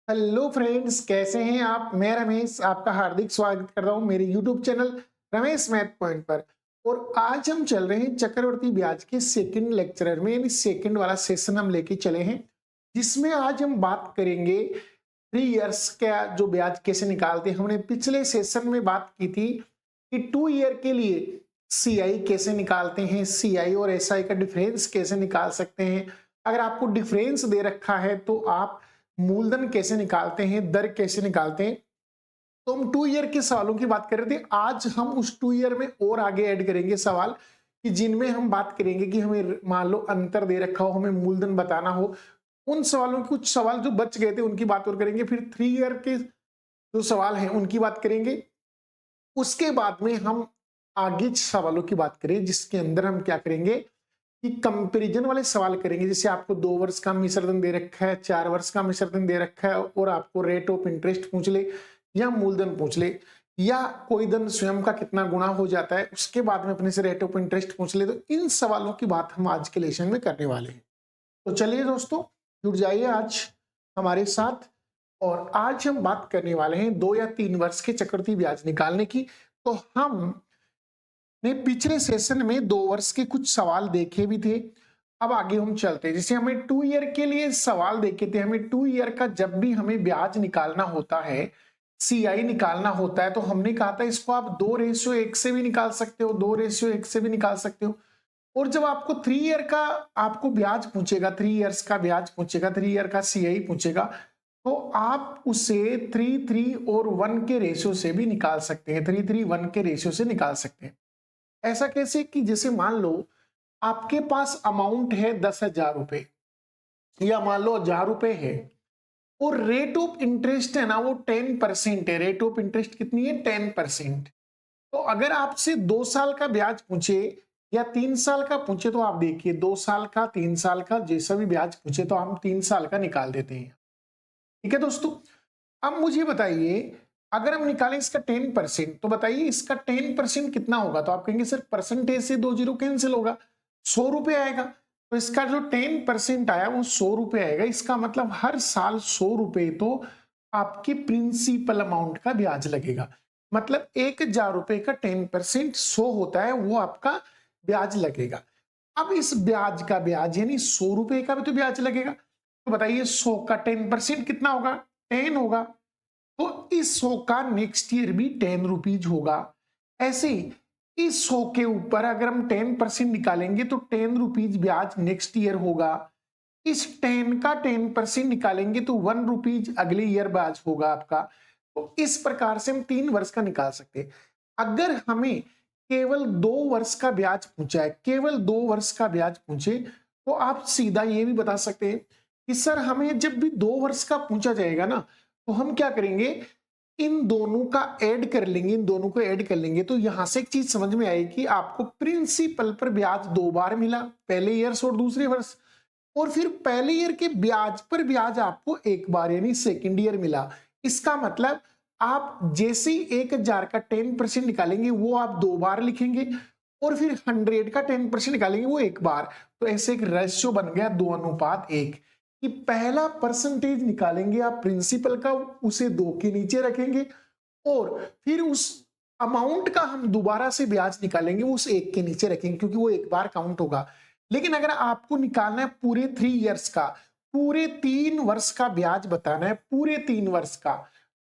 Hello friends, कैसे हैं आप। मैं रमेश आपका हार्दिक स्वागत कर रहा हूं मेरे YouTube channel Ramesh math point पर। और आज हम चल रहे हैं चक्रवर्ती ब्याज के सेकंड लेक्चरर में, यानी सेकंड वाला सेशन हम लेके चले हैं, जिसमें आज हम बात करेंगे 3 इयर्स का जो ब्याज कैसे निकालते हैं। हमने पिछले सेशन में बात की थी कि 2 ईयर के लिए सीआई कैसे निकालते हैं, सीआई और एसआई का डिफरेंस कैसे निकाल सकते हैं। अगर आपको डिफरेंस दे रखा है तो आप मूलधन कैसे निकालते हैं, दर कैसे निकालते हैं। तो हम 2 ईयर के सवालों की बात कर रहे थे। आज हम उस 2 ईयर में और आगे ऐड करेंगे सवाल कि जिनमें हम बात करेंगे कि हमें मान लो अंतर दे रखा हो, हमें मूलधन बताना हो। उन सवालों के कुछ सवाल जो बच गए थे उनकी बात और करेंगे। फिर 3 ईयर के जो सवाल हैं उनकी बात करेंगे। उसके बाद में हम आगे सवालों की बात करें, जिसके अंदर हम क्या करेंगे कि कंपैरिजन वाले सवाल करेंगे। जैसे आपको 2 वर्ष का मिश्रधन दे रखा है, 4 वर्ष का मिश्रधन दे रखा है और आपको रेट ऑफ इंटरेस्ट पूछ ले या मूलधन पूछ ले या कोई धन स्वयं का कितना गुना हो जाता है, उसके बाद में अपने से रेट ऑफ इंटरेस्ट पूछ ले, तो इन सवालों की बात हम आज के लेसन में करने वाले हैं। तो चलिए दोस्तों, जुड़ जाइए आज हमारे साथ। और आज हम बात करने वाले हैं 2 या 3 वर्ष के चक्रवृद्धि ब्याज निकालने की। तो हम ने पिछले सेशन में 2 वर्ष के कुछ सवाल देखे भी थे। अब आगे हम चलते हैं। जैसे हमें 2 ईयर के लिए सवाल देखे थे, हमें 2 ईयर का जब भी हमें ब्याज निकालना होता है, सीआई निकालना होता है, तो हमने कहा था इसको आप 2:1 से भी निकाल सकते हो, 2:1 से भी निकाल सकते हो। और जब आपको 3 ईयर का आपको ब्याज पूछेगा, 3 इयर्स का ब्याज पूछेगा, 3 ईयर का सीआई पूछेगा, तो आप उसे 3:3 और 1 के रेशियो से भी निकाल सकते हैं। 3:3 1 के रेशियो से निकाल सकते हैं। ऐसा कैसे कि जैसे मान लो आपके पास अमाउंट है 10,000 रुपए या मान लो 1,000 रुपए है और रेट ऑफ इंटरेस्ट है ना वो 10% है। रेट ऑफ इंटरेस्ट कितनी है? 10%। तो अगर आपसे 2 साल का ब्याज पूछे या 3 साल का पूछे तो आप देखिए 2 साल का, 3 साल का, जैसा भी ब्याज पूछे तो हम 3 साल का निकाल देते हैं। ठीक है दोस्तों। अब मुझे बताइए, अगर हम निकालें इसका 10%, तो बताइए इसका 10% कितना होगा। तो आप कहेंगे सर परसेंटेज से 2 जीरो कैंसिल होगा, 100 रुपए आएगा। तो इसका जो 10% आया वो 100 रुपए आएगा। इसका मतलब हर साल 100 रुपए तो आपके प्रिंसिपल अमाउंट का ब्याज लगेगा। मतलब 1,000 रुपए का 10% 100 होता है, वो आपका ब्याज लगेगा। अब इस ब्याज का ब्याज यानी 100 रुपए का भी तो ब्याज लगेगा। तो बताइए 100 का 10% कितना होगा? 10 होगा। तो इस 100 का नेक्स्ट ईयर भी 10 रुपीज होगा। ऐसे ही इस 100 के ऊपर अगर हम 10% निकालेंगे तो 10 रुपीज ब्याज नेक्स्ट ईयर होगा। इस 10 का 10% निकालेंगे तो 1 रुपीज अगले ईयर ब्याज होगा आपका। तो इस प्रकार से हम 3 वर्ष का निकाल सकते हैं। अगर हमें केवल 2 वर्ष का ब्याज पूछा है, केवल 2 वर्ष का ब्याज पूछे, तो आप सीधा ये भी बता सकते हैं कि सर हमें जब भी 2 वर्ष का पूछा जाएगा ना, तो हम क्या करेंगे, इन दोनों का ऐड कर लेंगे, इन दोनों को ऐड कर लेंगे। तो यहां से एक चीज समझ में आएगी कि आपको प्रिंसिपल पर ब्याज 2 बार मिला, पहले ईयर्स और दूसरे वर्ष, और फिर पहले ईयर के ब्याज पर ब्याज आपको 1 बार यानी सेकेंड ईयर मिला। इसका मतलब आप जैसे ही 1,000 का 10% निकालेंगे वो आप 2 बार लिखेंगे और फिर 100 का 10% निकालेंगे वो 1 बार। तो ऐसे एक रेशियो बन गया 2:1 कि पहला परसेंटेज निकालेंगे आप प्रिंसिपल का, उसे 2 के नीचे रखेंगे और फिर उस अमाउंट का हम दोबारा से ब्याज निकालेंगे, उस 1 के नीचे रखेंगे, क्योंकि वो 1 बार काउंट होगा। लेकिन अगर आपको निकालना है पूरे 3 इयर्स का, पूरे 3 वर्ष का ब्याज बताना है, पूरे 3 वर्ष का,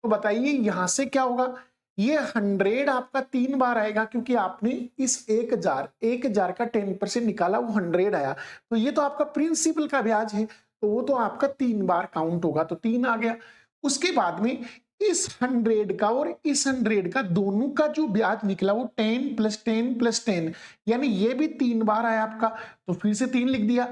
तो बताइए यहां से क्या होगा। ये 100 आपका 3 बार आएगा, क्योंकि आपने इस 1,000 का 10% निकाला, वो 100 आया। तो ये तो आपका प्रिंसिपल का ब्याज है, तो वो तो आपका 3 बार काउंट होगा, तो 3 आ गया। उसके बाद में इस 100 का और इस 100 का दोनों का जो ब्याज निकला वो 10 प्लस 10 प्लस 10, यानी ये भी 3 बार आया आपका, तो फिर से 3 लिख दिया।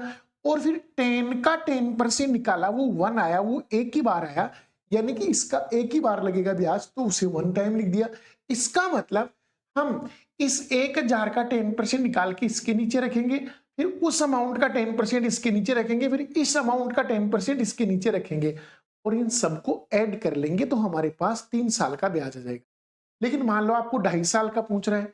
और फिर 10 का 10% निकाला वो 1 आया, वो एक ही बार आया, यानी कि इसका एक ही बार लगेगा ब्याज, तो उसे 1 टाइम लिख दिया। इसका मतलब हम इस 1,000 का 10% निकाल के इसके नीचे रखेंगे, फिर उस अमाउंट का 10% इसके नीचे रखेंगे, फिर इस अमाउंट का 10% इसके नीचे रखेंगे और इन सबको ऐड कर लेंगे, तो हमारे पास 3 साल का ब्याज आ जाएगा। लेकिन मान लो आपको 2.5 साल का पूछ रहा है,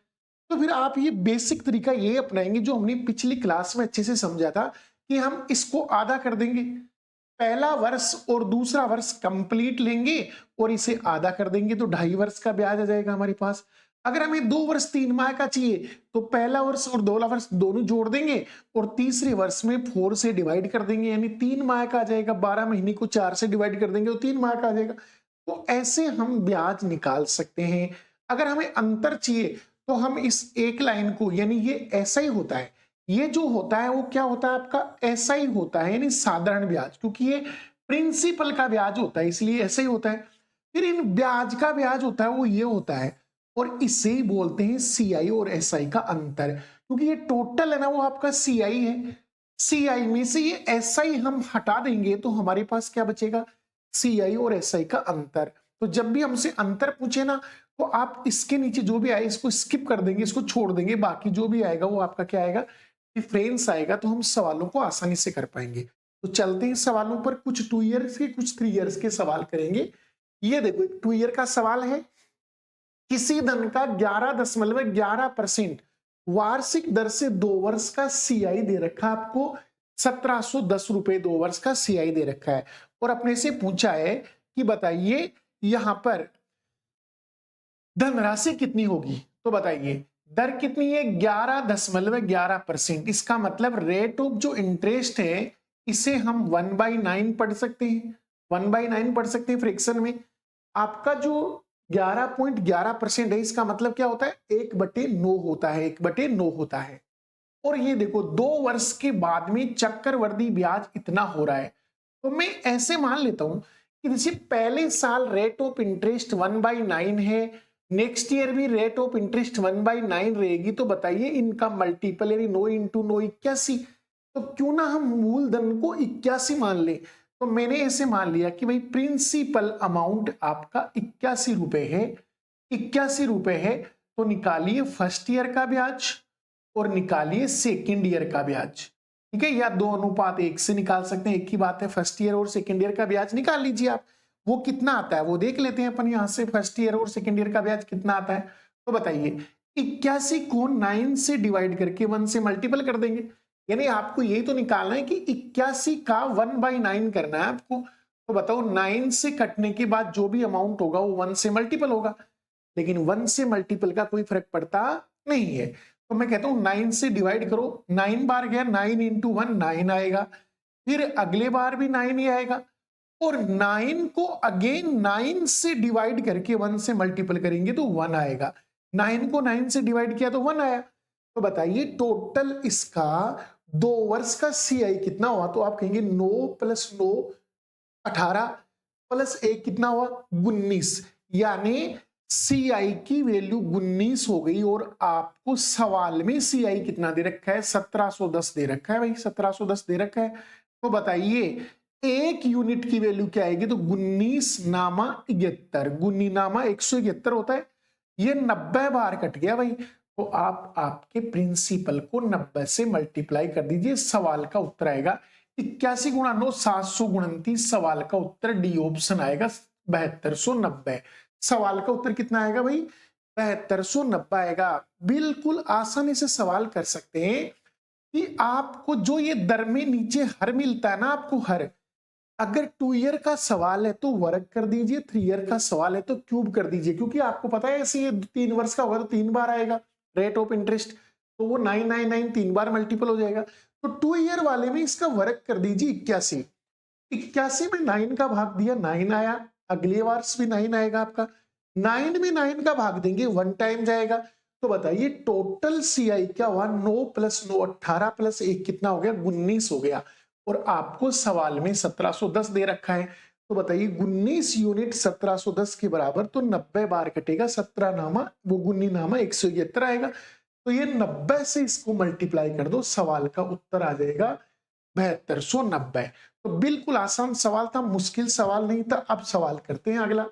तो फिर आप ये बेसिक तरीका ये अपनाएंगे जो हमने पिछली क्लास में अच्छे से समझा था कि हम इसको आधा कर देंगे। पहला वर्ष और दूसरा वर्ष कंप्लीट लेंगे और इसे आधा कर देंगे तो 2.5 वर्ष का ब्याज आ जाएगा हमारे पास। अगर हमें 2 वर्ष 3 माह का चाहिए तो पहला वर्ष और दूसरा वर्ष दोनों जोड़ देंगे और तीसरे वर्ष में 4 से डिवाइड कर देंगे, यानी 3 माह का आ जाएगा। 12 महीने को 4 से डिवाइड कर देंगे तो 3 माह का आ जाएगा। तो ऐसे हम ब्याज निकाल सकते हैं। अगर हमें अंतर चाहिए तो हम इस एक लाइन को, यानी ये ऐसा ही होता है, ये जो होता है वो क्या होता है आपका ऐसा ही होता है, यानी साधारण ब्याज, क्योंकि ये प्रिंसिपल का ब्याज होता है इसलिए ऐसा ही होता है। फिर इन ब्याज का ब्याज होता है वो ये होता है, और इसे ही बोलते हैं सीआई और एसआई का अंतर, क्योंकि ये टोटल है ना वो आपका सीआई है। सीआई में से ये एसआई हम हटा देंगे तो हमारे पास क्या बचेगा, सीआई और एसआई का अंतर। तो जब भी हमसे अंतर पूछे ना तो आप इसके नीचे जो भी आए इसको स्किप कर देंगे, इसको छोड़ देंगे, बाकी जो भी आएगा वो आपका क्या आएगा, डिफरेंस आएगा। तो हम सवालों को आसानी से कर पाएंगे। तो चलते हैं सवालों पर, कुछ 2 ईयर्स के कुछ 3 ईयर्स के सवाल करेंगे। ये देखो 2 ईयर का सवाल है, किसी धन का 11.11% वार्षिक दर से 2 वर्ष का सीआई दे रखा है आपको, 1710 रुपए 2 वर्ष का सीआई दे रखा है, और अपने से पूछा है कि बताइए यहां पर धनराशि कितनी होगी। तो बताइए दर कितनी है, 11.11%। इसका मतलब रेट ऑफ जो इंटरेस्ट है इसे हम 1/9 पढ़ सकते हैं, 1/9 पढ़ सकते हैं फ्रैक्शन में। आपका जो 11.11% है इसका मतलब क्या होता है, 1/9 होता है, 1/9 होता है। और ये देखो 2 वर्ष के बाद में चक्रवृद्धि ब्याज इतना हो रहा है। तो मैं ऐसे मान लेता हूं कि जैसे पहले साल रेट ऑफ इंटरेस्ट 1/9 है, नेक्स्ट ईयर भी रेट ऑफ इंटरेस्ट 1/9 रहेगी, तो बताइए इनका मल्टीपल यानी 9 × 9 81। तो क्यों ना हम मूलधन को 81 मान ले। तो मैंने ऐसे मान लिया कि भाई प्रिंसिपल अमाउंट आपका 81 रुपए है, 81 रुपए है। तो निकालिए फर्स्ट ईयर का ब्याज और निकालिए सेकेंड ईयर का ब्याज, ठीक है, या 2:1 से निकाल सकते हैं, एक ही बात है। फर्स्ट ईयर और सेकेंड ईयर का ब्याज निकाल लीजिए आप, वो कितना आता है वो देख लेते हैं अपन यहां से। फर्स्ट ईयर और सेकेंड ईयर का ब्याज कितना आता है, तो बताइए 81 को 9 से डिवाइड करके 1 से मल्टीपल कर देंगे, यानी आपको यही तो निकालना है कि 81 का 1/9 करना है आपको। तो बताओ 9 से कटने के बाद जो भी अमाउंट होगा वो 1 से मल्टीपल होगा, लेकिन 1 से मल्टीपल का कोई फर्क पड़ता नहीं है। तो मैं कहता हूं 9 से डिवाइड करो, 9 बार गया, 9 × 1 9 आएगा, फिर अगले बार भी 9 ही आएगा, और 9 को अगेन 9 से डिवाइड करके 1 से मल्टीपल करेंगे तो 1 आएगा। 9 को 9 से डिवाइड किया तो 1 आया। तो बताइए टोटल इसका 2 वर्ष का सीआई कितना हुआ, तो आप कहेंगे 9 + 9 18 + 1 कितना हुआ 19, यानी सीआई की वैल्यू 19 हो गई। और आपको सवाल में सीआई कितना दे रखा है, 1710 दे रखा है भाई, 1710 दे रखा है। तो बताइए एक यूनिट की वैल्यू क्या आएगी, तो 19×71, 171 होता है, ये 90 बार कट गया भाई। तो आप आपके प्रिंसिपल को 90 से मल्टीप्लाई कर दीजिए, सवाल का उत्तर आएगा 81 × 9 729। सवाल का उत्तर डी ऑप्शन आएगा 7290। सवाल का उत्तर कितना आएगा भाई, 7290 आएगा। बिल्कुल आसानी से सवाल कर सकते हैं कि आपको जो ये दर में नीचे हर मिलता है ना आपको हर, अगर 2 ईयर का सवाल है तो वर्ग कर दीजिए, 3 ईयर का सवाल है तो क्यूब कर दीजिए, क्योंकि आपको पता है ऐसे ये 3 वर्ष का होगा तो 3 बार आएगा रेट ऑफ इंटरेस्ट, तो वो 999 3 बार मल्टीपल हो जाएगा। तो 2 ईयर वाले में इसका वर्ग कर दीजिए 81, 81 में 9 का भाग दिया 9 आया, अगले वर्ष भी 9 आएगा आपका, 9 में 9 का भाग देंगे 1 टाइम जाएगा। तो बताइए टोटल सीआई क्या हुआ, 9 + 9 18 + 1 कितना हो गया 19 हो गया। और आपको सवाल में 1710 दे रखा है, तो बताइए 19 यूनिट 1710 के बराबर, तो 90 बार कटेगा, 17 नामा वो 19 नामा 171 आएगा। तो ये 90 से इसको मल्टीप्लाई कर दो, सवाल का उत्तर आ जाएगा 7290। तो बिल्कुल आसान सवाल था, मुश्किल सवाल नहीं था। अब सवाल करते हैं अगला।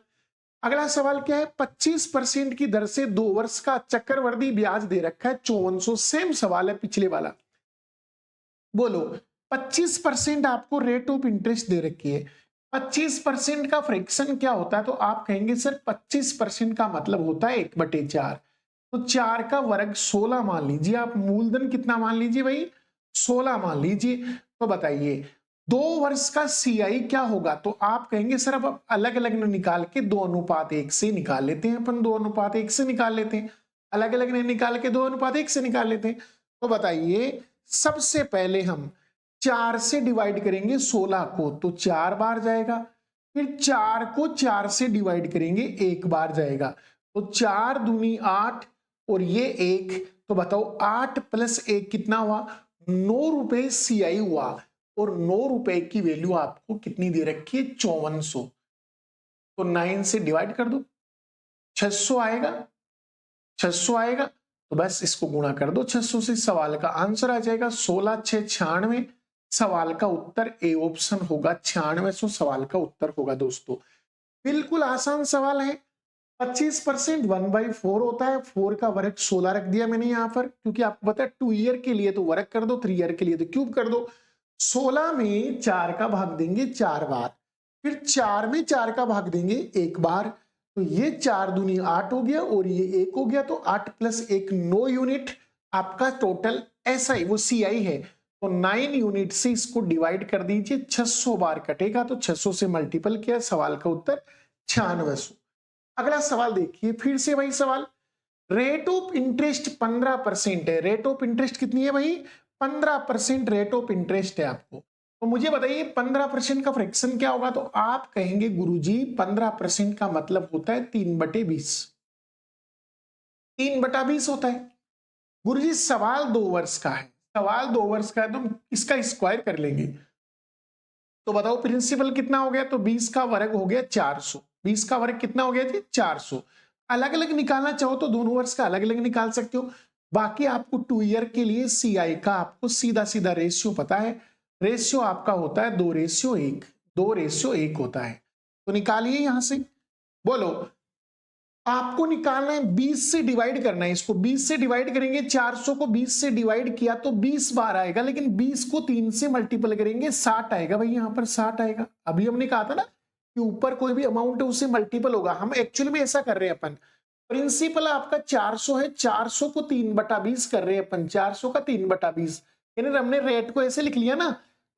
अगला सवाल क्या है, 25% की दर से 2 वर्ष का चक्रवृद्धि ब्याज दे रखा है 5400। सेम सवाल है पिछले वाला, बोलो 25% आपको रेट ऑफ इंटरेस्ट दे रखी है, 25% का फ्रैक्शन क्या होता है, तो आप कहेंगे सर 25% का मतलब होता है 1/4। तो 4 का वर्ग 16 मान लीजिए आप, मूलधन कितना मान लीजिए भाई 16 मान लीजिए। तो बताइए 2 वर्ष का सीआई क्या होगा, तो आप कहेंगे सर अब अलग अलग न निकाल के 2:1 से निकाल लेते हैं अपन, 2:1 से निकाल लेते हैं, अलग अलग ने निकाल के 2:1 से निकाल लेते हैं। तो बताइए सबसे पहले हम 4 से डिवाइड करेंगे 16 को तो 4 बार जाएगा, फिर 4 को 4 से डिवाइड करेंगे 1 बार जाएगा, तो 4 दूनी 8 और ये 1, तो बताओ 8 + 1 कितना हुआ, 9 रुपए सीआई हुआ। और 9 रुपए की वैल्यू आपको कितनी दे रखी है, 5400। तो 9 से डिवाइड कर दो, 600 आएगा, 600 आएगा, तो बस इसको गुणा कर दो 600 से, सवाल का आंसर आ जाएगा 16 6 96। सवाल का उत्तर ए ऑप्शन होगा, 9600 सवाल का उत्तर होगा दोस्तों। बिल्कुल आसान सवाल है। 25% 1/4 होता है, 4 का वर्ग 16 रख दिया मैंने यहाँ पर, क्योंकि आपको पता है 2 ईयर के लिए तो वर्ग कर दो, 3 ईयर के लिए तो क्यूब कर दो। 16 में 4 का भाग देंगे 4 बार, फिर 4 में 4 का भाग देंगे 1 बार, तो ये 4 दूनी 8 हो गया और ये 1 हो गया, तो 8 + 1 9 यूनिट आपका टोटल एसआई वो सीआई है। तो 9 यूनिट से इसको डिवाइड कर दीजिए, 600 बार कटेगा तो 600 से मल्टीपल किया, सवाल का उत्तर 9600। अगला सवाल देखिए, फिर से वही सवाल, रेट ऑफ इंटरेस्ट 15% है। रेट ऑफ इंटरेस्ट कितनी है भाई, 15% रेट ऑफ इंटरेस्ट है आपको। तो मुझे बताइए 15% का फ्रैक्शन क्या होगा, तो आप कहेंगे गुरुजी 15% का मतलब होता है 3/20, 3/20 होता है। गुरुजी सवाल 2 वर्ष का है, सवाल 2 वर्ष का है तो इसका स्क्वायर कर लेंगे, तो बताओ प्रिंसिपल कितना हो गया, तो 20 का वर्ग हो गया 400, 20 का वर्ग कितना हो गया जी 400। अलग अलग निकालना चाहो तो दोनों वर्ष का अलग अलग निकाल सकते हो। बाकी आपको 2 ईयर के लिए सीआई का आपको सीधा सीधा रेशियो पता है, रेशियो आपका होता है 2:1, 2:1 होता है। तो निकालिए यहां से, बोलो आपको निकालना है 20 से डिवाइड करना है, इसको 20 से डिवाइड करेंगे, 400 को 20 से डिवाइड किया तो 20 बार आएगा, लेकिन 20 को 3 से मल्टीपल करेंगे 60 आएगा भाई, यहां पर 60 आएगा। अभी हमने कहा था ना कि ऊपर कोई भी अमाउंट है उससे मल्टीपल होगा, हम एक्चुअली में ऐसा कर रहे हैं अपन। प्रिंसिपल आपका 400 है, 400 को 3/20 कर रहे हैं अपन, 400 का 3/20, यानी हमने रेट को ऐसे लिख लिया ना।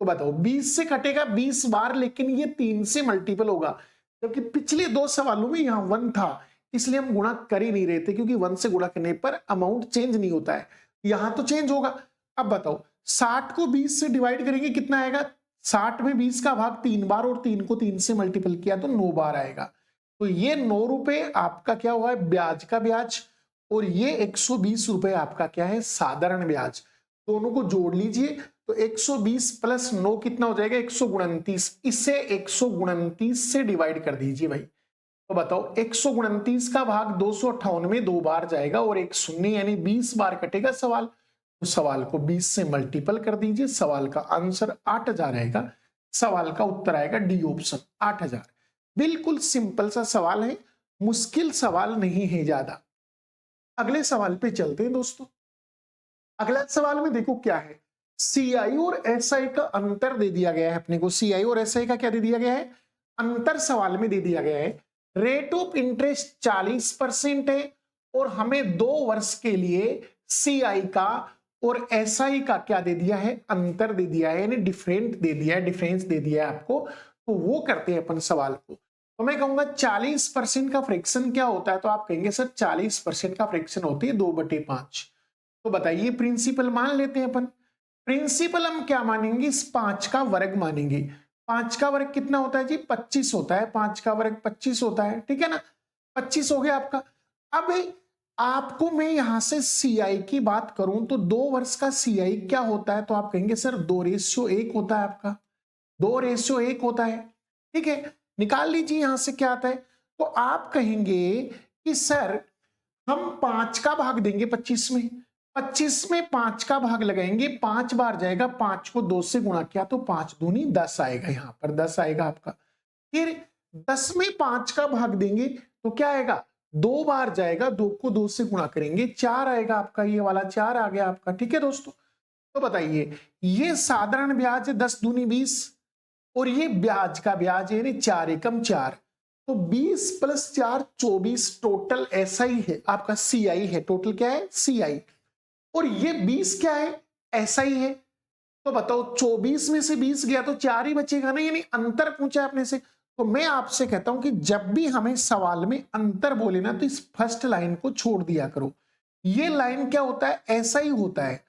तो बताओ 20 से कटेगा 20 बार, लेकिन ये 3 से मल्टीपल होगा, जबकि पिछले 2 सवालों में यहाँ 1 था, इसलिए हम गुणा कर ही नहीं रहे थे, क्योंकि 1 से गुणा करने पर अमाउंट चेंज नहीं होता है, यहां तो चेंज होगा। अब बताओ 60 को 20 से डिवाइड करेंगे कितना आएगा, 60 में 20 का भाग 3 बार और 3 को 3 से मल्टीपल किया तो 9 बार आएगा। तो ये 9 रुपए आपका क्या हुआ है, ब्याज का ब्याज, और ये 120 रुपए आपका क्या है, साधारण ब्याज। दोनों को जोड़ लीजिए तो 120 + 9 कितना हो जाएगा, 129। इसे 129 से डिवाइड कर दीजिए भाई, तो बताओ 129 का भाग 258 में 2 बार जाएगा और 1 शून्य, यानी 20 बार कटेगा सवाल। तो सवाल को 20 से मल्टीपल कर दीजिए, सवाल का आंसर 8000 आएगा, सवाल का उत्तर आएगा डी ऑप्शन 8000। बिल्कुल सिंपल सा सवाल है, मुश्किल सवाल नहीं है ज्यादा। अगले सवाल पे चलते हैं दोस्तों। अगला सवाल में देखो क्या है, सीआई और एसआई का अंतर दे दिया गया है अपने को। सीआई और एसआई का क्या दे दिया गया है, अंतर सवाल में दे दिया गया है। रेट ऑफ इंटरेस्ट 40% है और हमें 2 वर्ष के लिए सीआई का और एसआई का क्या दे दिया है, अंतर दे दिया है, यानी डिफरेंट दे दिया है, डिफरेंस दे दिया है आपको। तो वो करते हैं अपन सवाल को। तो मैं कहूंगा 40% का फ्रैक्शन क्या होता है, तो आप कहेंगे सर 40% का फ्रैक्शन होती है 2/5। तो बताइए प्रिंसिपल मान लेते हैं अपन। प्रिंसिपल हम क्या मानेंगे, इस 5 का वर्ग मानेंगे। 5 का वर्ग कितना होता है जी, 25 होता है, 5 का वर्ग 25 होता है, ठीक है ना, 25 हो गया आपका। अब आपको मैं यहां से सीआई की बात करूं तो 2 वर्ष का सीआई क्या होता है, तो आप कहेंगे सर 2:1 होता है आपका, 2:1 होता है, ठीक है। निकाल लीजिए यहां से क्या आता है, तो आप कहेंगे कि सर हम 5 का भाग देंगे 25 में, 25 में 5 का भाग लगाएंगे, 5 बार जाएगा, 5 को 2 से गुणा किया तो 5 दूनी 10 आएगा, यहां पर 10 आएगा आपका। फिर 10 में 5 का भाग देंगे तो क्या आएगा, 2 बार जाएगा, 2 को 2 से गुणा करेंगे 4 आएगा आपका, ये वाला 4 आ गया आपका, ठीक है दोस्तों। तो बताइए ये साधारण ब्याज है 10 दूनी 20 और ये ब्याज का ब्याज है, यानी 4 एकम 4, तो 20 + 4 24 टोटल एसआई है आपका, सीआई है, टोटल क्या है सीआई, और ये 20 क्या है एसआई है। तो बताओ 24 में से 20 गया तो 4 ही बचेगा ना, यानी अंतर पूछा है अपने से। तो मैं आपसे कहता हूं कि जब भी हमें सवाल में अंतर बोले ना तो इस फर्स्ट लाइन को छोड़ दिया करो। ये लाइन क्या होता है, ऐसा ही होता है।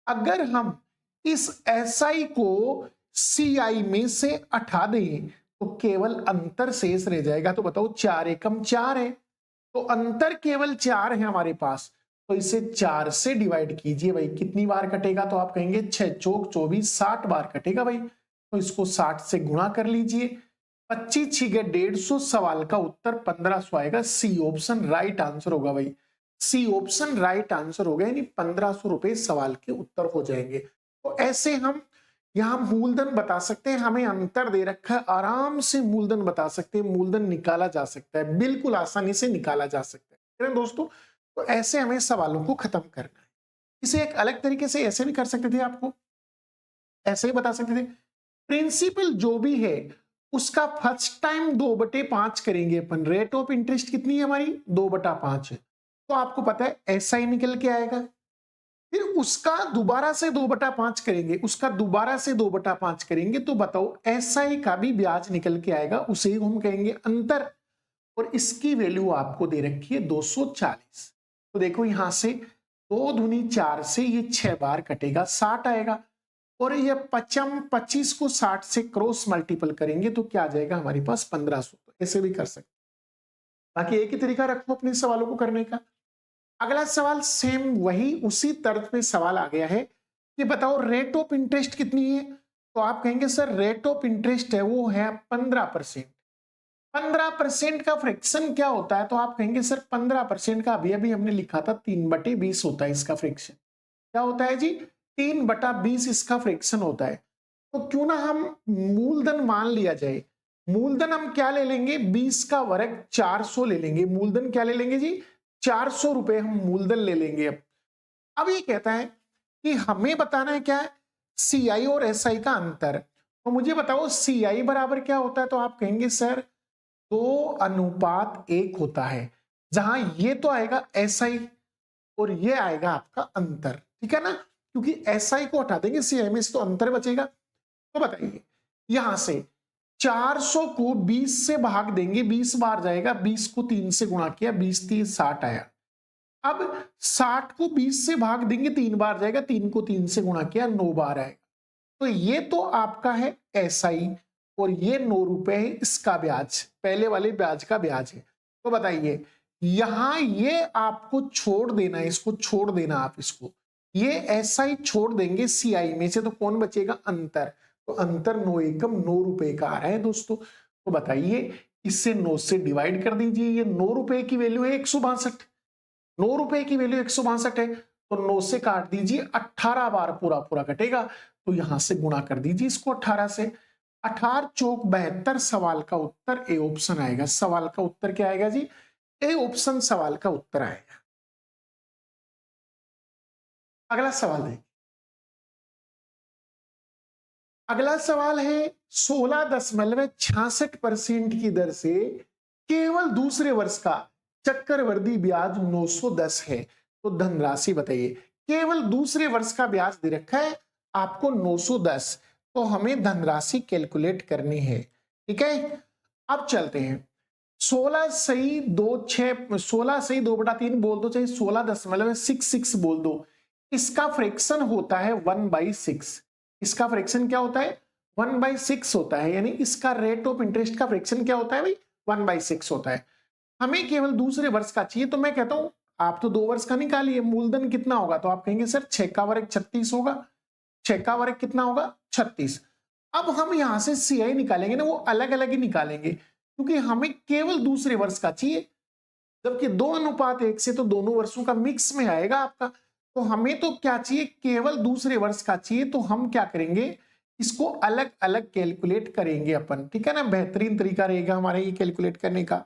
अगर हम इस SI को CI में से हटा दें तो केवल अंतर शेष रह जाएगा। तो बताओ 4 एकम 4 है, तो अंतर केवल 4 है हमारे पास, तो इसे 4 से डिवाइड कीजिए भाई। कितनी बार कटेगा, तो आप कहेंगे 6 चौक 24, 60 बार कटेगा भाई। तो इसको 60 से गुणा कर लीजिए, 25 छिगे 150, सवाल का उत्तर 1500 आएगा। सी ऑप्शन राइट आंसर होगा भाई, सी ऑप्शन राइट आंसर होगा, यानी 1500 रुपए सवाल के उत्तर हो जाएंगे। तो ऐसे हम यहां मूलधन बता सकते हैं, हमें अंतर दे रखा है, आराम से मूलधन बता सकते हैं, मूलधन निकाला जा सकता है, बिल्कुल आसानी से निकाला जा सकता है दोस्तों। तो ऐसे हमें सवालों को खत्म करना है। इसे एक अलग तरीके से ऐसे भी कर सकते थे, आपको ऐसे ही बता सकते थे। प्रिंसिपल जो भी है उसका फर्स्ट टाइम 2/5 करेंगे अपन। रेट ऑफ इंटरेस्ट कितनी है हमारी, 2/5 है, तो आपको पता है ऐसा ही निकल के आएगा। फिर उसका दोबारा से 2/5 करेंगे, उसका दोबारा से 2/5 करेंगे, तो बताओ SI का भी ब्याज निकल के आएगा, उसे ही हम कहेंगे अंतर। और इसकी वैल्यू आपको दे रखी है 240। तो देखो यहां से 2 दूनी 4 से ये 6 बार कटेगा, 60 आएगा। और ये 25 को 60 से क्रॉस मल्टीपल करेंगे तो क्या आ जाएगा हमारे पास 1500। तो ऐसे भी कर सकते, बाकी एक ही तरीका रखो अपने सवालों को करने का। अगला सवाल सेम वही उसी तर्ज पे सवाल आ गया है कि बताओ रेट ऑफ इंटरेस्ट कितनी है। तो आप कहेंगे सर रेट ऑफ इंटरेस्ट है वो है 15%। 15% का फ्रैक्शन क्या होता है, तो आप कहेंगे सर 15% का अभी अभी हमने लिखा था 3/20 होता है इसका फ्रैक्शन। क्या होता है जी, 3/20 इसका फ्रैक्शन होता है। तो क्यों ना हम मूलधन मान लिया जाए। मूलधन हम क्या ले लेंगे, 20 का वर्ग 400 ले लेंगे। मूलधन क्या ले लेंगे जी, 400 रुपए हम मूलधन ले लेंगे। अब ये कहता है कि हमें बताना है क्या है, CI और SI का अंतर। तो मुझे बताओ CI बराबर क्या होता है, तो आप कहेंगे सर 2:1 होता है, जहां ये तो आएगा SI और ये आएगा आपका अंतर, ठीक है ना, क्योंकि SI को हटा देंगे CI में से तो अंतर बचेगा। तो बताइए यहां से 400 को 20 से भाग देंगे, 20 बार जाएगा, 20 को 3 से गुणा किया, 20 3 60 आया। अब 60 को 20 से भाग देंगे, 3 बार जाएगा, 3 को 3 से गुणा किया, 9 बार आएगा। तो ये तो आपका है SI और ये 9 रुपए है इसका ब्याज, पहले वाले ब्याज का ब्याज है। तो बताइए यहां ये आपको छोड़ देना है, इसको छोड़ देना आप, इसको ये SI छोड़ देंगे CI में से, तो कौन बचेगा, अंतर। तो अंतर 9 एकम 9 रुपए का आ रहा है दोस्तों। तो बताइए इससे 9 से डिवाइड कर दीजिए, ये 9 रुपए की वैल्यू है 162, 9 रुपए की वैल्यू 162 है, तो 9 से काट दीजिए, 18 बार पूरा पूरा कटेगा। तो यहां से गुणा कर दीजिए इसको 18 से, 18 चौक 72, सवाल का उत्तर ए ऑप्शन आएगा। सवाल का उत्तर क्या आएगा जी, ए ऑप्शन सवाल का उत्तर आएगा। अगला सवाल है, अगला सवाल है 16.66% की दर से केवल दूसरे वर्ष का चक्रवृद्धि ब्याज 910 है। तो धनराशि बताइए, केवल दूसरे वर्ष का ब्याज दे रखा है आपको 910, तो हमें धनराशि कैलकुलेट करनी है, ठीक है। अब चलते हैं, 16 सही 2/3 बोल दो, चाहे 16.66 बोल दो, इसका फ्रैक्शन होता है 1/6। इसका फ्रैक्शन क्या होता है, 1/6 होता है, यानी इसका रेट ऑफ इंटरेस्ट का फ्रैक्शन क्या होता है भाई, 1/6 होता है। हमें केवल दूसरे वर्ष का चाहिए, तो मैं कहता हूं आप तो 2 वर्ष का निकालिए, मूलधन कितना होगा, तो आप कहेंगे सर 6 का वर्ग 36 होगा, 6 का वर्ग कितना होगा 36। अब हम यहां से CI निकालेंगे ना, वो अलग अलग ही निकालेंगे, क्योंकि हमें केवल दूसरे वर्ष का चाहिए, जबकि 2:1 से तो दोनों वर्षों का मिक्स में आएगा आपका। तो हमें तो क्या चाहिए, केवल दूसरे वर्ष का चाहिए, तो हम क्या करेंगे, इसको अलग अलग कैलकुलेट करेंगे अपन, ठीक है ना। बेहतरीन तरीका रहेगा हमारे ये कैलकुलेट करने का।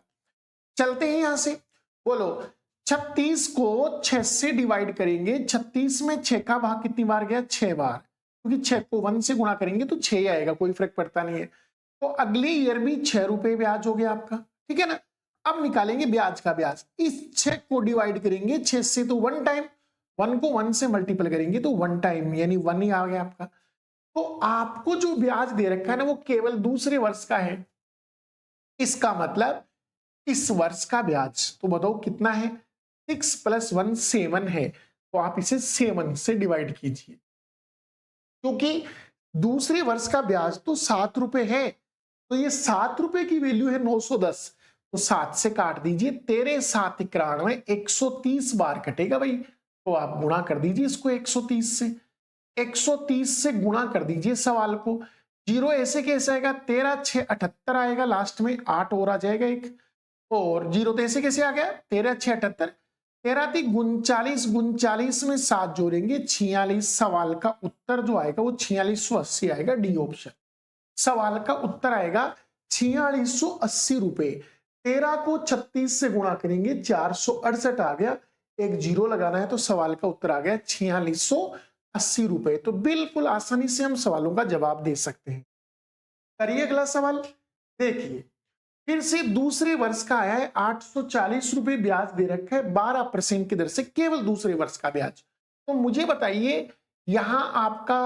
चलते हैं यहां से, बोलो 36 को 6 से डिवाइड करेंगे, 36 में 6 का भाग कितनी बार गया, 6 बार, क्योंकि 6 को 1 से गुणा करेंगे तो 6 आएगा, कोई फर्क पड़ता नहीं है। तो अगली ईयर भी 6 रुपए ब्याज हो गया आपका, ठीक है ना। अब निकालेंगे ब्याज का ब्याज, इस 6 को डिवाइड करेंगे 6 से, तो 1 टाइम, 1 को 1 से मल्टीपल करेंगे तो 1 टाइम, यानी 1 ही आ गया आपका। तो आपको जो ब्याज दे रखा है ना वो केवल दूसरे वर्ष का है। इसका मतलब इस वर्ष का ब्याज तो बताओ कितना है, 6 + 1 7 है, तो आप इसे 7 से डिवाइड कीजिए, क्योंकि दूसरे वर्ष का ब्याज तो 7 रुपए है, तो ये 7 रुपए की वैल्यू है 910, तो 7 से काट दीजिए, 13 7 91, 130 बार कटेगा भाई, तो आप गुणा कर दीजिए इसको 130 से, 130 से गुणा कर दीजिए सवाल को। जीरो ऐसे कैसे आएगा, 13 6 78 आएगा, लास्ट में 8 और आ जाएगा एक, और जीरो तो ऐसे कैसे आ गया, 13 6 78, 13 3 39, 39 में 7 जोड़ेंगे 46, सवाल का उत्तर जो आएगा वो 4680 आएगा, डी ऑप्शन। सवाल का उत्तर आएगा 4680 रुपए। 13 को 36 से गुणा करेंगे 468 आ गया, एक जीरो लगाना है, तो सवाल का उत्तर आ गया 4680 रुपए। तो बिल्कुल आसानी से हम सवालों का जवाब दे सकते हैं। करिए अगला सवाल। देखिए फिर से दूसरे वर्ष का आया है, 840 रुपए ब्याज दे रखा है 12% की दर से, केवल दूसरे वर्ष का ब्याज। तो मुझे बताइए यहां आपका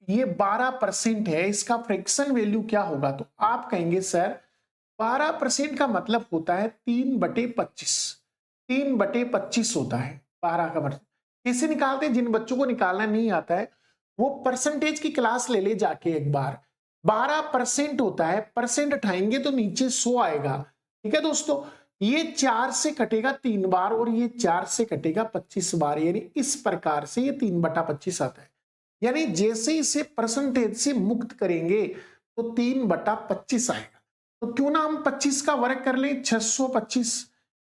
ये 12% है, इसका फ्रैक्शन वैल्यू क्या होगा, तो आप कहेंगे सर 12% का मतलब होता है 3/25, 3/25 होता है 12 का मतलब। कैसे निकालते हैं, जिन बच्चों को निकालना नहीं आता है वो परसेंटेज की क्लास ले ले जाके एक बार। 12% होता है, परसेंट उठाएंगे तो नीचे 100 आएगा, ठीक है दोस्तों। ये 4 से कटेगा 3 बार और ये 4 से कटेगा 25 बार, यानी इस प्रकार से ये 3/25 आता है। यानी जैसे इसे परसेंटेज से मुक्त करेंगे तो 3/25 आएगा। तो क्यों ना हम 25 का वर्ग कर लें, 625,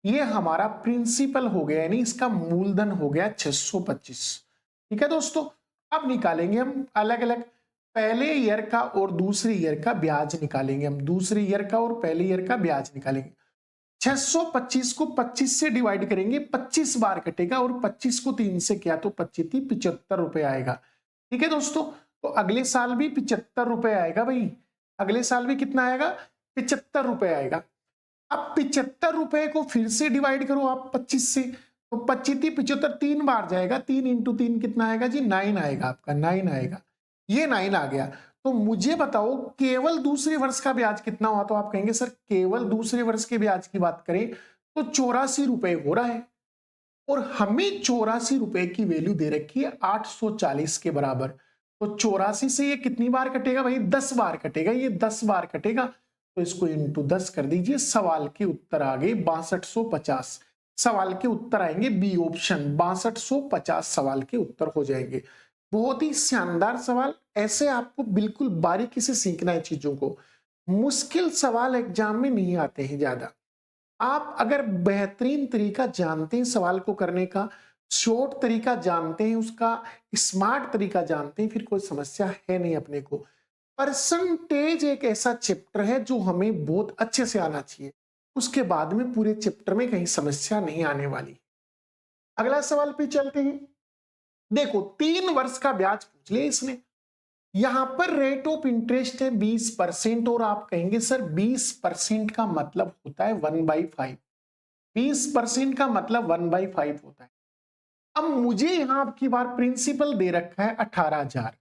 ये हमारा प्रिंसिपल हो गया, यानी इसका मूलधन हो गया 625, ठीक है दोस्तों। अब निकालेंगे हम अलग अलग, पहले ईयर का और दूसरे ईयर का ब्याज निकालेंगे हम, दूसरे ईयर का और पहले ईयर का ब्याज निकालेंगे। 625 को 25 से डिवाइड करेंगे, 25 बार कटेगा, और 25 को 3 से किया तो 25 75 रुपए आएगा, ठीक है दोस्तों। तो अगले साल भी 75 रुपए आएगा भाई, अगले साल भी कितना आएगा, 75 रुपए आएगा। अब 75 रुपए को फिर से डिवाइड करो आप 25 से, तो 25 75 3 बार जाएगा, 3 × 3 कितना आएगा जी, 9 आएगा आपका, 9 आएगा, ये 9 आ गया। तो मुझे बताओ केवल दूसरे वर्ष का ब्याज कितना हुआ, तो आप कहेंगे सर केवल दूसरे वर्ष के ब्याज की बात करें तो 84 रुपए हो रहा है, और हमें 84 रुपए की वैल्यू दे रखी है 840 के बराबर। तो 84 से ये कितनी बार कटेगा भाई, 10 बार कटेगा, ये 10 बार कटेगा, तो इसको इंटू 10 कर दीजिए, सवाल के उत्तर आ गए 6250। सवाल के उत्तर आएंगे बी ऑप्शन, 6250 सवाल के उत्तर हो जाएंगे। बहुत ही शानदार सवाल, ऐसे आपको बिल्कुल बारीकी से सीखना है चीजों को। मुश्किल सवाल एग्जाम में नहीं आते हैं ज्यादा, आप अगर बेहतरीन तरीका जानते हैं सवाल को करने का, शॉर्ट तरीका जानते हैं, उसका स्मार्ट तरीका जानते हैं, फिर कोई समस्या है नहीं अपने को। परसेंटेज एक ऐसा चैप्टर है जो हमें बहुत अच्छे से आना चाहिए, उसके बाद में पूरे चैप्टर में कहीं समस्या नहीं आने वाली। अगला सवाल पे चलते हैं। देखो 3 वर्ष का ब्याज पूछ लिया इसने, यहां पर रेट ऑफ इंटरेस्ट है 20%, और आप कहेंगे सर 20% का मतलब होता है 1/5, 20% का मतलब 1/5 होता है। अब मुझे यहां आपकी बार प्रिंसिपल दे रखा है 18,000,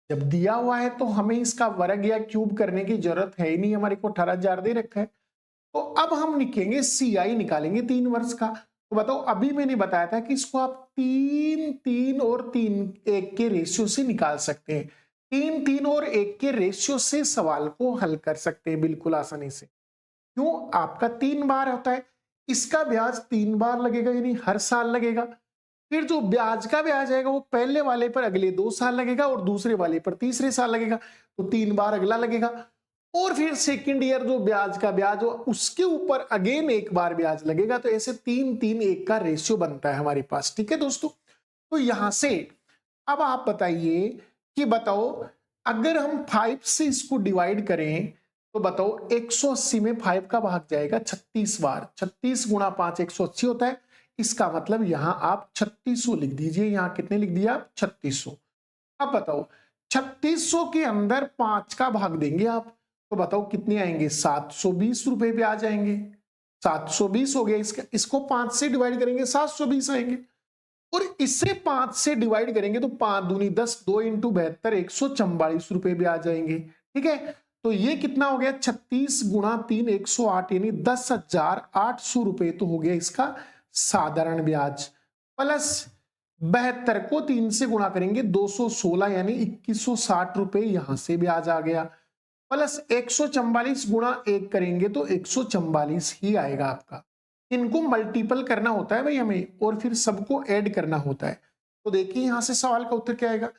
जब दिया हुआ है तो हमें इसका वर्ग या क्यूब करने की जरूरत है ही नहीं, हमारे को 18,000 दे रखा है। तो अब हम लिखेंगे CI निकालेंगे 3 वर्ष का। तो बताओ अभी मैंने बताया था कि इसको आप 3 3 और 3 1 के रेशियो से निकाल सकते हैं, 3 3 और 1 के रेशियो से सवाल को हल कर सकते हैं बिल्कुल आसानी से। क्यों, आपका 3 बार होता है, इसका ब्याज 3 बार लगेगा, यानी हर साल लगेगा। फिर जो ब्याज का ब्याज आएगा वो पहले वाले पर अगले 2 साल लगेगा और दूसरे वाले पर तीसरे साल लगेगा, तो 3 बार अगला लगेगा। और फिर सेकंड ईयर जो ब्याज का ब्याज हो उसके ऊपर अगेन 1 बार ब्याज लगेगा, तो ऐसे 3 3 1 का रेशियो बनता है हमारे पास, ठीक है दोस्तों। तो यहां से अब आप बताइए कि बताओ अगर हम 5 से इसको डिवाइड करें तो बताओ 180 में 5 का भाग जाएगा 36 बार, 36 × 5 180 होता है, इसका मतलब यहां आप 3600 लिख दीजिए, यहां कितने लिख दिया आप 3600। अब बताओ 3600 के अंदर 5 का भाग देंगे आप, तो बताओ कितने आएंगे, 720 रुपए पे आ जाएंगे, 720 हो गया, इसको 5 से डिवाइड करेंगे 720 आएंगे। और इसे 5 से डिवाइड करेंगे तो 5 दूनी 10, 2 इंटू 72 144 रुपए ब्याज आएंगे। ठीक है, तो ये कितना हो गया 36 गुणा 3 108 यानी 10,800 रुपए तो हो गया इसका साधारण ब्याज। प्लस 72 को 3 से गुणा करेंगे 216 यानी 2160 रुपए यहां से ब्याज आ गया। प्लस 144 गुणा 1 करेंगे तो 144 ही आएगा आपका। इनको मल्टीपल करना होता है भाई हमें और फिर सबको ऐड करना होता है। तो देखिए यहां से सवाल का उत्तर क्या आएगा,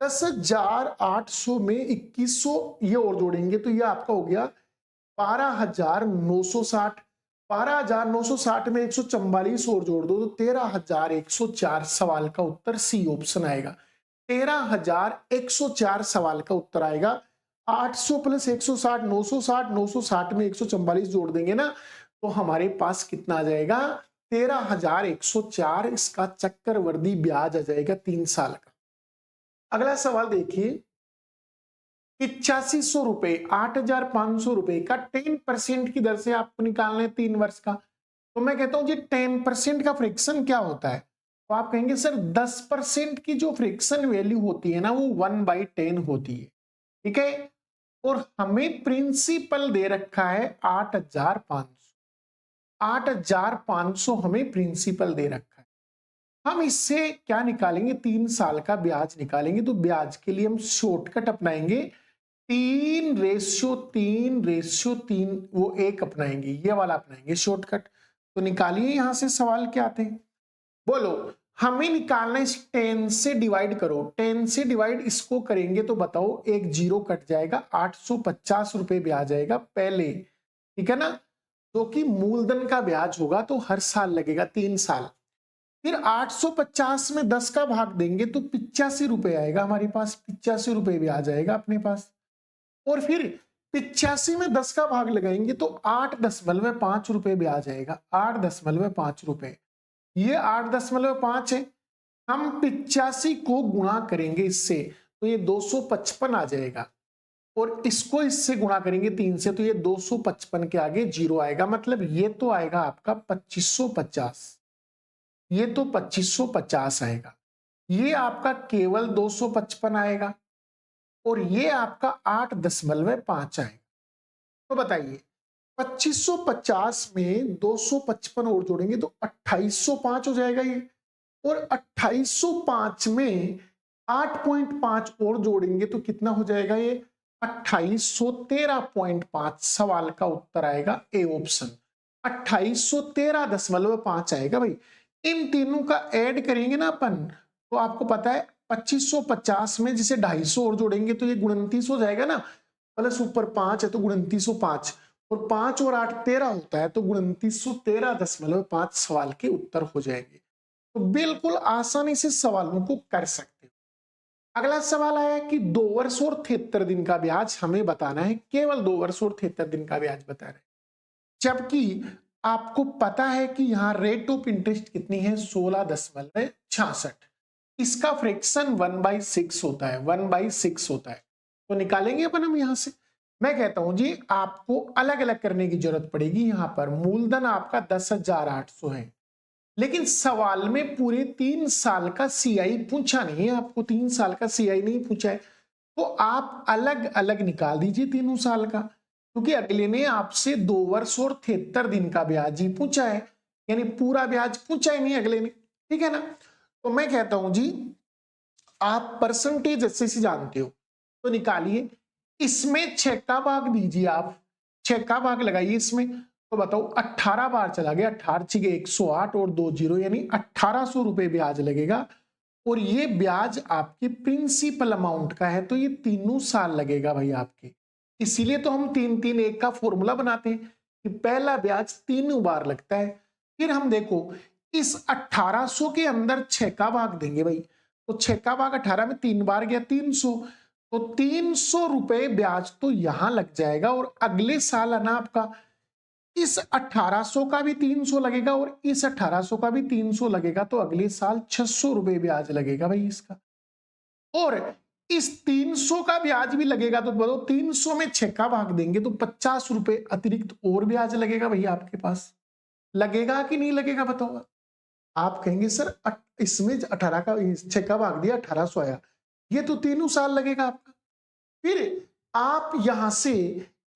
10,800 में 2100 ये और जोड़ेंगे तो ये आपका हो गया 12,960। 12,960 में 144 और जोड़ दो तो 13,104। सवाल का उत्तर सी ऑप्शन आएगा। 13,104 सवाल का उत्तर आएगा। 800 प्लस 160 960, 960 में 144 जोड़ देंगे ना तो हमारे पास कितना आ जाएगा 13,104। इसका चक्रवर्ती ब्याज आ जाएगा 3 साल का। अगला सवाल देखिए, 8500 रुपए 8,500 रुपए का 10% की दर से आपको निकालना है 3 वर्ष का। तो मैं कहता हूं जी 10% का फ्रिक्शन क्या होता है, तो आप कहेंगे सर 10% की जो फ्रिक्शन वैल्यू होती है ना वो 1/10 होती है। ठीक है, और हमें प्रिंसिपल दे रखा है 8,500। 8,500 हमें प्रिंसिपल दे रखा है। हम इससे क्या निकालेंगे 3 साल का ब्याज निकालेंगे। तो ब्याज के लिए हम शॉर्टकट अपनाएंगे 3:3:3 वो 1 अपनाएंगे, ये वाला अपनाएंगे शॉर्टकट। तो निकालिए यहां से सवाल क्या आते हैं, बोलो हमें निकालना है 10 से डिवाइड करो। 10 से डिवाइड इसको करेंगे तो बताओ एक जीरो कट जाएगा, 850 रुपए ब्याज आएगा पहले। ठीक है ना, जो कि मूलधन का ब्याज होगा तो हर साल लगेगा 3 साल। फिर 850 में 10 का भाग देंगे तो 85 रुपए आएगा हमारे पास, 85 रुपए ब्याज आएगा अपने पास। और फिर 85 में 10 का भाग लगाएंगे तो 8.5 रुपए ब्याज आएगा, 8.5 रुपए। ये 8.5 है। हम 85 को गुणा करेंगे इससे तो ये 255 आ जाएगा, और इसको इससे गुणा करेंगे 3 से तो ये 255 के आगे जीरो आएगा। मतलब ये तो आएगा आपका 2550, ये तो 2550 आएगा। ये आपका केवल 255 आएगा और ये आपका 8.5 आएगा। तो बताइए 2550 में 255 और जोड़ेंगे तो 2805 हो जाएगा ये, और 2805 में 8.5 और जोड़ेंगे तो कितना हो जाएगा ये 2813.5। सवाल का उत्तर आएगा ए ऑप्शन, 2813.5 आएगा भाई। इन तीनों का ऐड करेंगे ना अपन तो आपको पता है 2550 में जिसे 250 और जोड़ेंगे तो ये 29 हो जाएगा ना, प्लस ऊपर 5 है तो 2905, और 5 और 8 13 होता है तो 2913.5 सवाल के उत्तर हो जाएंगे। तो बिल्कुल आसानी से सवालों को कर सकते हो। अगला सवाल आया कि 2 वर्ष और 73 दिन का ब्याज हमें बताना है, केवल 2 वर्ष और 73 दिन का ब्याज बताना है, जबकि आपको पता है कि यहां रेट ऑफ इंटरेस्ट कितनी है 16.66। इसका फ्रैक्शन 1/6 होता है, 1/6 होता है। तो निकालेंगे अपन हम यहां से। मैं कहता हूं जी आपको अलग अलग करने की जरूरत पड़ेगी। यहां पर मूलधन आपका 10,800 है, लेकिन सवाल में पूरे 3 साल का सीआई पूछा नहीं है, आपको 3 साल का सीआई नहीं पूछा है। तो आप अलग अलग निकाल दीजिए तीनों साल का, क्योंकि अगले ने आपसे 2 वर्ष और 73 दिन का ब्याज ही पूछा है, यानी पूरा ब्याज पूछा ही नहीं अगले ने। ठीक है ना, तो मैं कहता हूं जी आप परसेंटेज अच्छे से जानते हो तो निकालिए। इसमें 6 का भाग दीजिए, आप 6 का भाग लगाइए इसमें तो बताओ 18 बार चला गया, 18 छिगे 108 और 2 जीरो यानी 1800 रुपए ब्याज लगेगा। और ये ब्याज आपके प्रिंसिपल अमाउंट का है तो ये तीनों साल लगेगा भाई आपके। इसीलिए तो हम 3-3-1 का फॉर्मूला बनाते हैं कि पहला ब्याज 3 बार लगता है। फिर हम देखो इस 1800 के अंदर 6 का भाग देंगे भाई, तो 6 का भाग 18 में 3 बार गया 300, तो 300 रुपए ब्याज तो यहां लग जाएगा। और अगले साल है ना आपका इस 1800 का भी 300 लगेगा और इस 1800 का भी 300 लगेगा, तो अगले साल 600 रुपए ब्याज लगेगा भाई इसका। और इस 300 का ब्याज भी लगेगा तो बोलो 300 में 6 का भाग देंगे तो 50 रुपए अतिरिक्त और ब्याज लगेगा भैया आपके पास। लगेगा कि नहीं लगेगा बताओ। आप कहेंगे सर इसमें 18 का 6 का भाग दिया 1800 आया, ये तो तीनों साल लगेगा आपका। फिर आप यहां से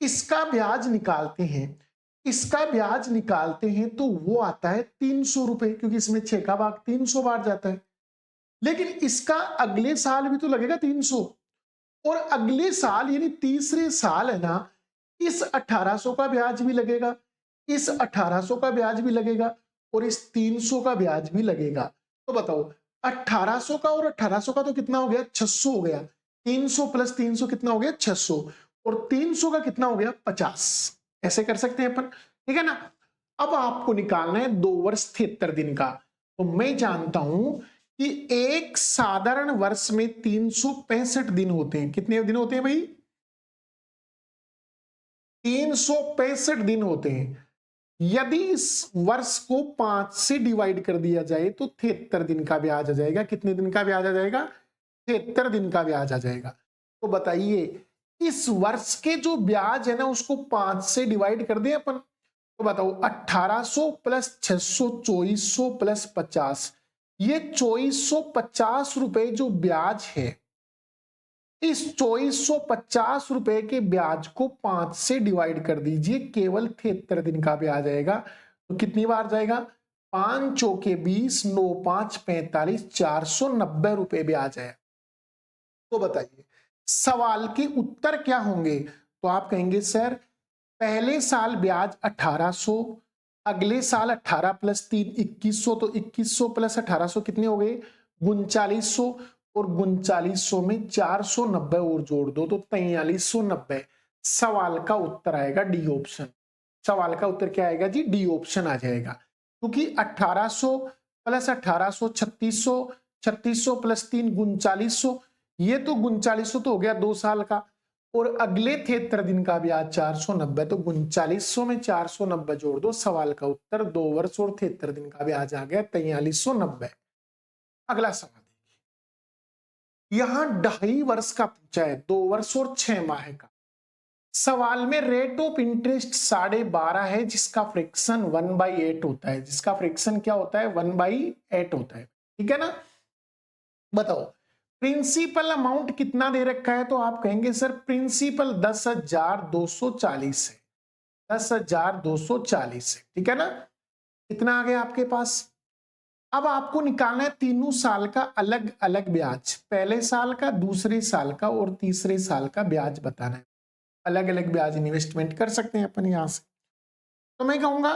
इसका ब्याज निकालते हैं, इसका ब्याज निकालते हैं तो वो आता है 300 रुपए, क्योंकि इसमें 6 का भाग 300 बार जाता है। लेकिन इसका अगले साल भी तो लगेगा 300, और अगले साल यानी तीसरे साल है ना, इस 1800 का ब्याज भी लगेगा, इस 1800 का ब्याज भी लगेगा, और इस 300 का ब्याज भी लगेगा। तो बताओ 1800 का और 1800 का तो कितना हो गया, 600 हो गया। 300 प्लस 300 कितना हो गया, 600, और 300 का कितना हो गया, 50। ऐसे कर सकते हैं अपन, ठीक है ना। अब आपको निकालना है 2 वर्ष 73 दिन का। तो मैं जानता हूं कि एक साधारण वर्ष में 365 दिन होते हैं। कितने दिन होते हैं भाई, 365 दिन होते हैं। यदि इस वर्ष को 5 से डिवाइड कर दिया जाए तो 73 दिन का ब्याज आ जाएगा। कितने दिन का ब्याज आ जाएगा, 73 दिन का ब्याज आ जाएगा। तो बताइए इस वर्ष के जो ब्याज है ना उसको 5 से डिवाइड कर दें अपन, तो बताओ 1800 प्लस 600 2400 प्लस 50, ये 2450 रुपए जो ब्याज है, इस 2450 रुपए के ब्याज को 5 से डिवाइड कर दीजिए, केवल 73 दिन का ब्याज आएगा। तो कितनी बार जाएगा, 5 चौके 20, 9 5 45, 490 रुपए ब्याज है। तो बताइए सवाल के उत्तर क्या होंगे। तो आप कहेंगे सर पहले साल ब्याज 1800, अगले साल 18 प्लस 3 2100, तो 2100 प्लस 1800 कितने हो गए, 3900, और 3900 में 490 और जोड़ दो तो 4390। सवाल का उत्तर आएगा डी ऑप्शन। सवाल का उत्तर क्या आएगा जी, डी ऑप्शन आ जाएगा, क्योंकि 1800 प्लस 1800 3600, 3600 प्लस 3 3900, ये तो 3900 तो हो गया 2 साल का, और अगले 73 दिन का ब्याज 490, तो 3900 में 490 जोड़ दो, सवाल का उत्तर 2 वर्ष और 73 दिन का ब्याज आ गया 4390। अगला सवाल यहां 2.5 वर्ष का पूछा है, 2 वर्ष और 6 माह का। सवाल में रेट ऑफ इंटरेस्ट 12.5 है, जिसका फ्रैक्शन 1/8 होता है। जिसका फ्रैक्शन क्या होता है, 1/8 होता है, ठीक है ना। बताओ प्रिंसिपल अमाउंट कितना दे रखा है, तो आप कहेंगे सर प्रिंसिपल 10,240 है, 10,240 है, ठीक है ना। कितना आ गया आपके पास। अब आपको निकालना है तीनों साल का अलग अलग ब्याज, पहले साल का, दूसरे साल का और तीसरे साल का ब्याज बताना है। अलग अलग ब्याज इन्वेस्टमेंट कर सकते हैं अपन यहां से। तो मैं कहूंगा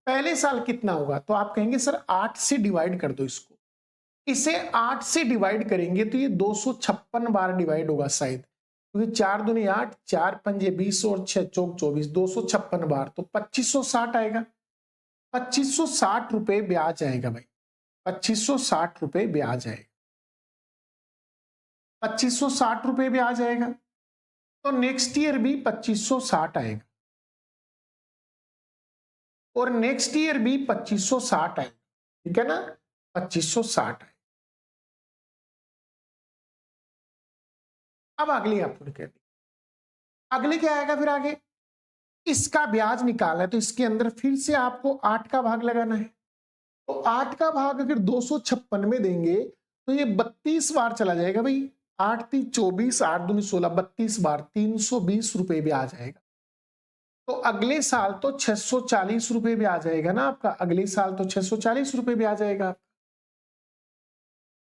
पहले साल कितना होगा, तो आप कहेंगे सर 8 से डिवाइड कर दो इसको। इसे 8 से डिवाइड करेंगे तो ये 256 बार डिवाइड होगा शायद, क्योंकि 4 दूनी 8, 4 पंजे 20 और 6 चौक 24, 256 बार, तो 2560 आएगा। 2560 रुपए ब्याज आएगा भाई, 2560 रुपए ब्याज आएगा, 2560 रुपए ब्याज आएगा। तो नेक्स्ट ईयर भी 2560 आएगा, और नेक्स्ट ईयर भी 2560 आएगा, ठीक है ना, 2560 आएगा। अब अगली आपको कहती, अगले क्या आएगा फिर आगे, इसका ब्याज निकालना है, तो इसके अंदर फिर से आपको 8 का भाग लगाना है। तो 8 का भाग अगर 256 में देंगे तो ये 32 बार चला जाएगा भाई, 8 3 24, 8 दूनी 16, 32 बार 320 रुपए ब्याज आएगा। तो अगले साल तो 640 रुपए ब्याज आएगा ना आपका, अगले साल तो 640 रुपए ब्याज आएगा,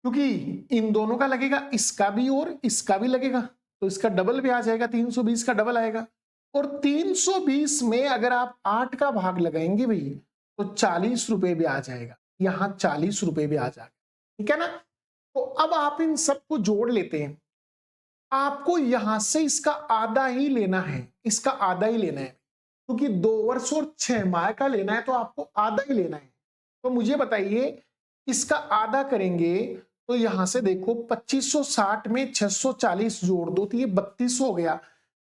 क्योंकि इन दोनों का लगेगा, इसका भी और इसका भी लगेगा, तो इसका डबल ब्याज आएगा, 320 का डबल आएगा। और 320 में अगर आप 8 का भाग लगाएंगे भाई तो 40 रुपए ब्याज आएगा, यहां 40 रुपए ब्याज आ गया, ठीक है ना। तो अब आप इन सबको जोड़ लेते हैं, आपको यहां से इसका आधा ही लेना है, इसका आधा ही लेना है, क्योंकि 2 वर्ष और 6 माह का लेना है तो आपको आधा ही लेना है। तो मुझे बताइए इसका आधा करेंगे तो यहां से देखो 2560 में 640 जोड़ दो तो ये 3200 हो गया,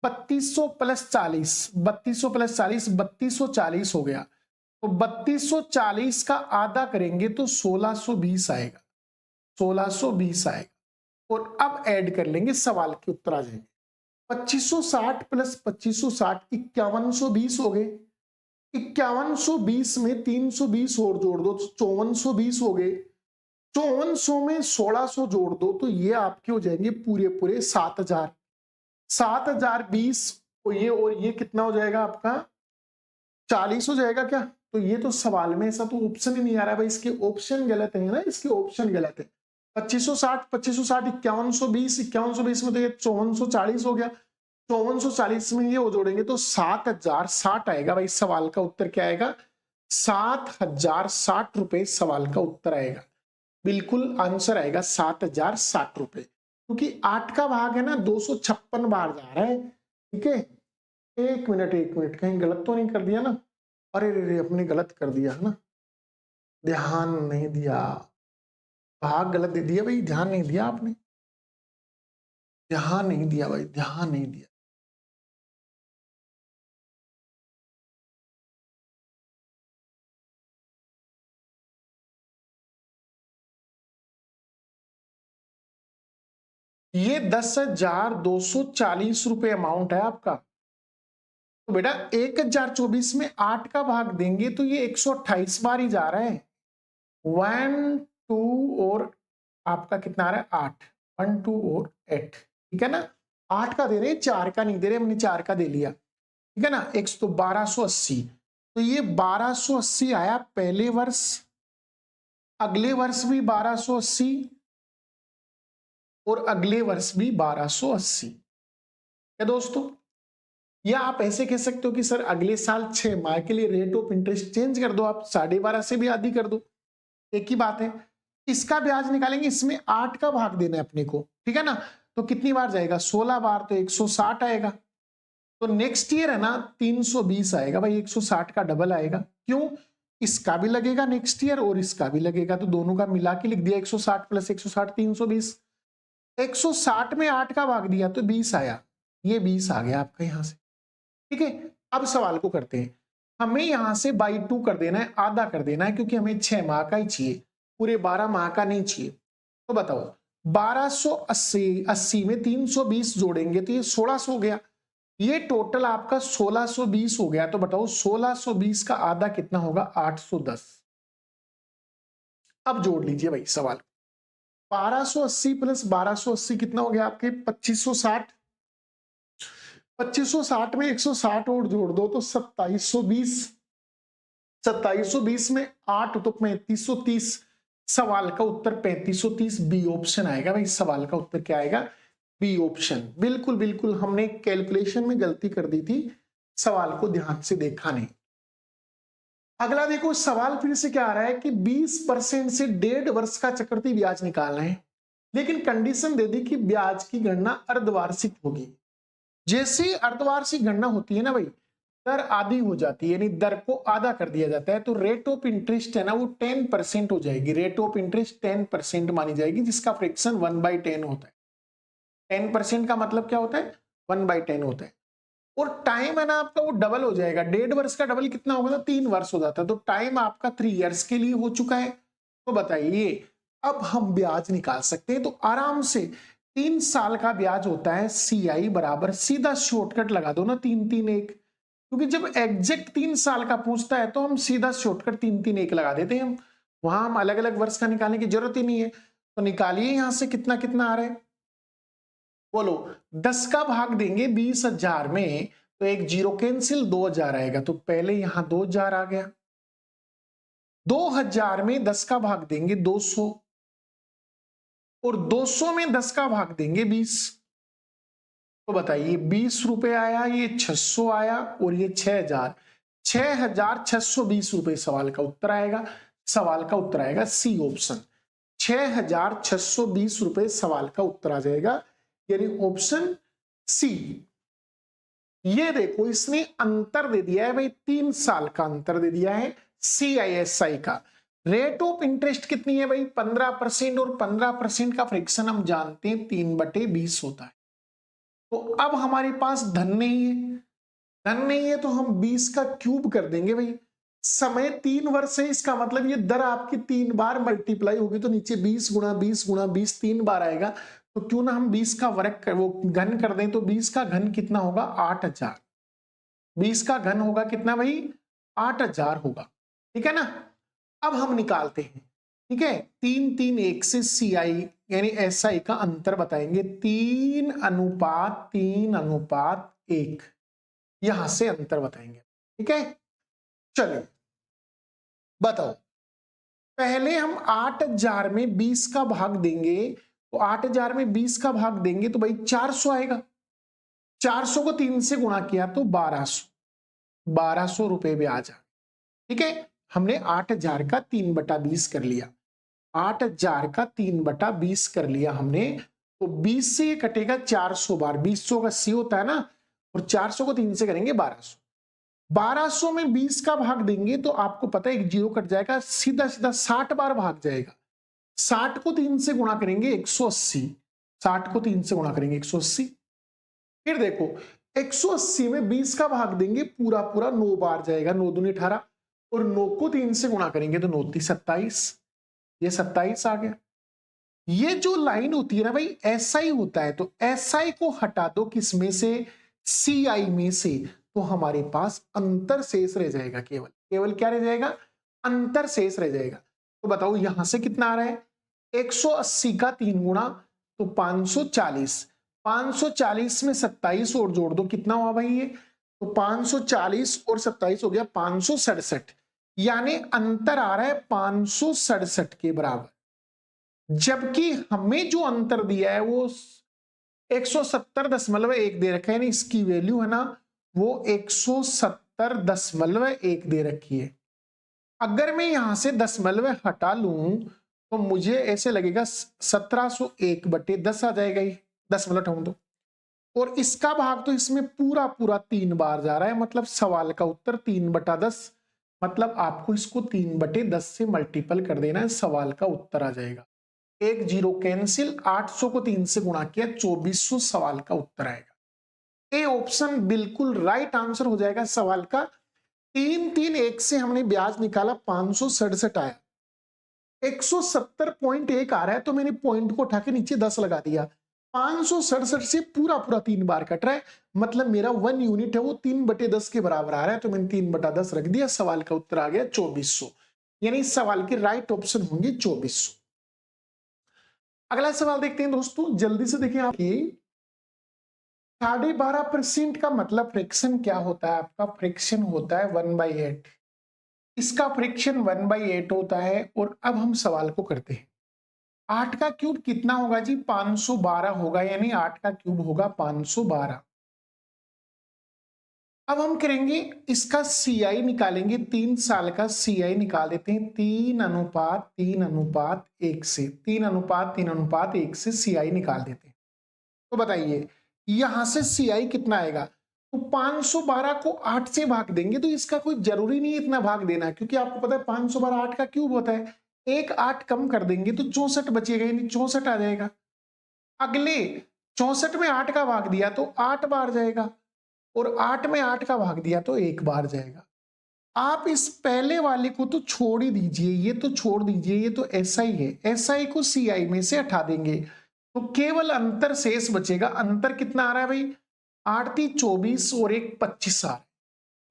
3200 प्लस 40, 3200 प्लस 40, 3240 हो गया। तो 3240 का आधा करेंगे तो 1620 आएगा, 1620 आएगा। और अब ऐड कर लेंगे, सवाल के उत्तर आ जाएंगे। 2560 प्लस 2560 5120 हो गए, 5120 में 320 और जोड़ दो तो 5420 हो गए। 5400 में 1600 जोड़ दो तो ये आपके हो जाएंगे पूरे पूरे 7000। 7020 और ये कितना हो जाएगा आपका 40 हो जाएगा क्या? तो ये तो सवाल में ऐसा तो ऑप्शन ही नहीं आ रहा भाई, इसके ऑप्शन गलत है ना, इसके ऑप्शन गलत है। 2560 2560 5120 5120 में तो ये 5440 हो गया। 5440 में ये हो जोड़ेंगे तो 7060 आएगा भाई। सवाल का उत्तर क्या आएगा? 7060 रुपए सवाल का उत्तर आएगा। बिल्कुल आंसर आएगा 7060 रुपए, क्योंकि 8 का भाग है ना 256 बार जा रहा है। ठीक है, एक मिनट कहीं गलत तो नहीं कर दिया ना? अरे रे अपने गलत कर दिया है ना, ध्यान नहीं दिया, भाग गलत दे दिया भाई, ध्यान नहीं दिया आपने, ध्यान नहीं दिया भाई, ध्यान नहीं दिया। ये 10,240 रुपए अमाउंट है आपका। तो बेटा 1024 में 8 का भाग देंगे तो ये 128 बार ही जा रहा है। 1 2 और आपका कितना आ रहा है 8, 1 2 और 8, ठीक है ना। 8 का दे रहे, 4 का नहीं दे रहे, हमने 4 का दे लिया, ठीक है ना। एक तो 1280, तो ये 1280 आया पहले वर्ष, अगले वर्ष भी 1280 और अगले वर्ष भी 1280 है दोस्तों। या आप ऐसे कह सकते हो कि सर अगले साल 6 माह के लिए रेट ऑफ इंटरेस्ट चेंज कर दो, आप 12.5 से भी आधी कर दो, एक ही बात है। इसका ब्याज निकालेंगे, इसमें 8 का भाग देना है अपने को, ठीक है ना। तो कितनी बार जाएगा? 16 बार, तो 160 आएगा। तो नेक्स्ट ईयर है ना 320 आएगा भाई, 160 का डबल आएगा। क्यों? इसका भी लगेगा नेक्स्ट ईयर और इसका भी लगेगा, तो दोनों का मिला के लिख दिया 160 प्लस 160 320। 160 में 8 का भाग दिया तो 20 आया, ये 20 आ गया आपका यहां से, ठीक है। अब सवाल को करते हैं, हमें यहां से बाई 2 कर देना है, आधा कर देना है, क्योंकि हमें 6 माह का ही चाहिए, पूरे 12 माह का नहीं चाहिए। तो बताओ 1280 में 320 जोड़ेंगे तो ये 1600 हो गया, ये टोटल आपका 1620 हो गया। तो बताओ 1620 का आधा कितना होगा? 810। अब जोड़ लीजिए भाई सवाल, 1280 प्लस 1280 कितना हो गया आपके 2560। 2560 में 160 और जोड़ दो तो 2720। 2720 में 8 तो 3530। सवाल का उत्तर 3530 बी ऑप्शन आएगा भाई। सवाल का उत्तर क्या आएगा? B option. बिल्कुल बिल्कुल, हमने कैलकुलेशन में गलती कर दी थी, सवाल को ध्यान से देखा नहीं। अगला देखो सवाल फिर से क्या आ रहा है कि 20% से 1.5 वर्ष का चक्रवृद्धि ब्याज निकालना है, लेकिन कंडीशन दे दी कि ब्याज की गणना अर्धवार्षिक होगी। जैसे अर्धवार्षिक गणना होती है ना भाई, दर आधी हो जाती है, यानी दर को आधा कर दिया जाता है, तो रेट ऑफ इंटरेस्ट है ना वो 10% हो जाएगी। रेट ऑफ इंटरेस्ट 10% मानी जाएगी, जिसका फ्रैक्शन 1/10 होता है। 10% का मतलब क्या होता है? 1/10 होता है। और टाइम है ना आपका वो डबल हो जाएगा। 1.5 वर्ष का डबल कितना होगा? 3 वर्ष हो जाता है, तो टाइम आपका 3 इयर्स के लिए हो चुका है। तो बताइए अब हम ब्याज निकाल सकते हैं, तो आराम से 3 साल का ब्याज होता है CI बराबर, सीधा शॉर्टकट लगा दो ना 3-3-1, क्योंकि जब एग्जैक्ट 3 साल का पूछता है तो हम सीधा शॉर्टकट 3-3-1 लगा देते हैं। वहां हम अलग अलग वर्ष का निकालने की जरूरत ही नहीं है। तो निकालिए यहां से कितना कितना आ रहा है, बोलो। 10 का भाग देंगे 20,000 में तो एक जीरो कैंसिल, 2000 आएगा, तो पहले यहां 2000 आ गया। 2000 में 10 का भाग देंगे 200, और 200 में 10 का भाग देंगे 20। तो बताइए 20 रुपए आया, ये 600 आया, और ये 6000, 6620 रुपए सवाल का उत्तर आएगा। सवाल का उत्तर आएगा सी ऑप्शन, 6620 रुपए सवाल का उत्तर आ जाएगा, यानी ऑप्शन सी। ये देखो इसने अंतर दे दिया है भाई, 3 साल का अंतर दे दिया है CISI का। रेट ऑफ इंटरेस्ट कितनी है भाई? 15%, और 15% का फ्रैक्शन हम जानते हैं 3/20 होता है। तो अब हमारे पास धन नहीं है, धन नहीं है तो हम 20 का क्यूब कर देंगे भाई। समय 3 वर्ष है, इसका मतलब ये दर आपकी 3 बार मल्टीप्लाई होगी, तो नीचे 20 गुणा 20 गुणा 20 3 बार आएगा। तो क्यों ना हम 20 का वर्ग कर, वो घन कर दें, तो 20 का घन कितना होगा? 8000। 20 का घन होगा कितना भाई? 8000 होगा। ठीक है ना। अब हम निकालते हैं। ठीक है, 3 3 1 से सीआई यानी एसआई का अंतर बताएंगे। 3:3:1 यहां से अंतर बताएंगे। ठीक है, चलिए बताओ। पहले हम 8000 में 20 का भाग देंगे, तो 8000 में 20 का भाग देंगे तो भाई 400 आएगा। 400 को 3 से गुणा किया तो 1200 रुपए ब्याज आ। ठीक है, हमने 8000 का 3/20 कर लिया। 8000 का 3/20 कर लिया हमने, तो 20 से ये कटेगा 400 बार। 20 का 80 होता है ना, और 400 को 3 से करेंगे 1200। 1200 में 20 का भाग देंगे तो आपको पता है एक जीरो कट जाएगा, सीधा सीधा 60 बार भाग जाएगा। 60 को 3 से गुणा करेंगे 180। 60 को 3 से गुणा करेंगे 180। फिर देखो 180 में 20 का भाग देंगे, पूरा पूरा 9 बार जाएगा। 9 दूनी 18, और 9 को 3 से गुणा करेंगे तो 9 3 27। ये 27 आ गया। ये जो लाइन होती है ना भाई, एसआई होता है, तो एसआई को हटा दो किसमें से, सीआई में से, तो हमारे पास अंतर शेष रह जाएगा। केवल केवल क्या रह जाएगा, अंतर शेष रह जाएगा। तो बताओ यहां से कितना आ रहा है, 180 का 3 गुणा तो 540। 540 में 27 और जोड़ दो, कितना हुआ भाई ये, तो 540 और 27 हो गया 567। यानी अंतर आ रहा है 567 के बराबर। जबकि हमें जो अंतर दिया है वो 170.1 दे रखा है, यानी इसकी वैल्यू है ना वो 170.1 दे रखी है। अगर मैं यहां से दशमलव हटा लूं तो मुझे ऐसे लगेगा 1701/10 आ जाएगा। ये दशमलव हटाऊं तो, और इसका भाग तो इसमें पूरा पूरा 3 बार जा रहा है, मतलब सवाल का उत्तर 3/10। मतलब आपको इसको 3/10 से मल्टीपल कर देना है, सवाल का उत्तर आ जाएगा। एक जीरो कैंसिल, 800 को 3 से गुणा किया 2400 सवाल का उत्तर आएगा। ए ऑप्शन बिल्कुल राइट आंसर हो जाएगा सवाल का। 3:3:1 से हमने ब्याज निकाला, 567 आया। 170.1 आ रहा है, तो मैंने पॉइंट को उठा के नीचे 10 लगा दिया। 567 से पूरा पूरा 3 बार कट रहा है, मतलब मेरा 1 यूनिट है वो 3/10 के बराबर आ रहा है, तो मैंने 3/10 रख दिया। सवाल का उत्तर आ गया 2400, यानी इस सवाल के राइट ऑप्शन होंगे 2400। अगला सवाल देखते हैं दोस्तों, जल्दी से देखें आप। 12.5% का मतलब फ्रैक्शन क्या होता है, आपका फ्रैक्शन होता है 1/8। इसका फ्रैक्शन 1/8 होता है। और अब हम सवाल को करते हैं। 8 का क्यूब कितना होगा जी, 512 होगा, यानी 8 का क्यूब होगा 512। अब हम करेंगे इसका सीआई निकालेंगे। 3 साल का सीआई निकाल देते हैं। 3:3:1 से 3:3:1 से सीआई निकाल देते हैं। तो बताइए यहां से सीआई कितना आएगा, तो 512 को 8 से भाग देंगे, तो इसका कोई जरूरी नहीं इतना भाग देना, क्योंकि आपको पता है 512 8 का क्यूब होता है। एक 8 कम कर देंगे तो 64 बचेगा, यानी 64 आ जाएगा। अगले 64 में 8 का भाग दिया तो 8 बार जाएगा, और 8 में 8 का भाग दिया तो 1 बार जाएगा। आप इस पहले वाले को तो छोड़ ही दीजिए, ये तो छोड़ दीजिए, ये तो एसआई है। एसआई को सीआई में से हटा देंगे तो केवल अंतर शेष बचेगा। अंतर कितना आ रहा है भाई, 8×3=24 और 1 25 आ रहा है।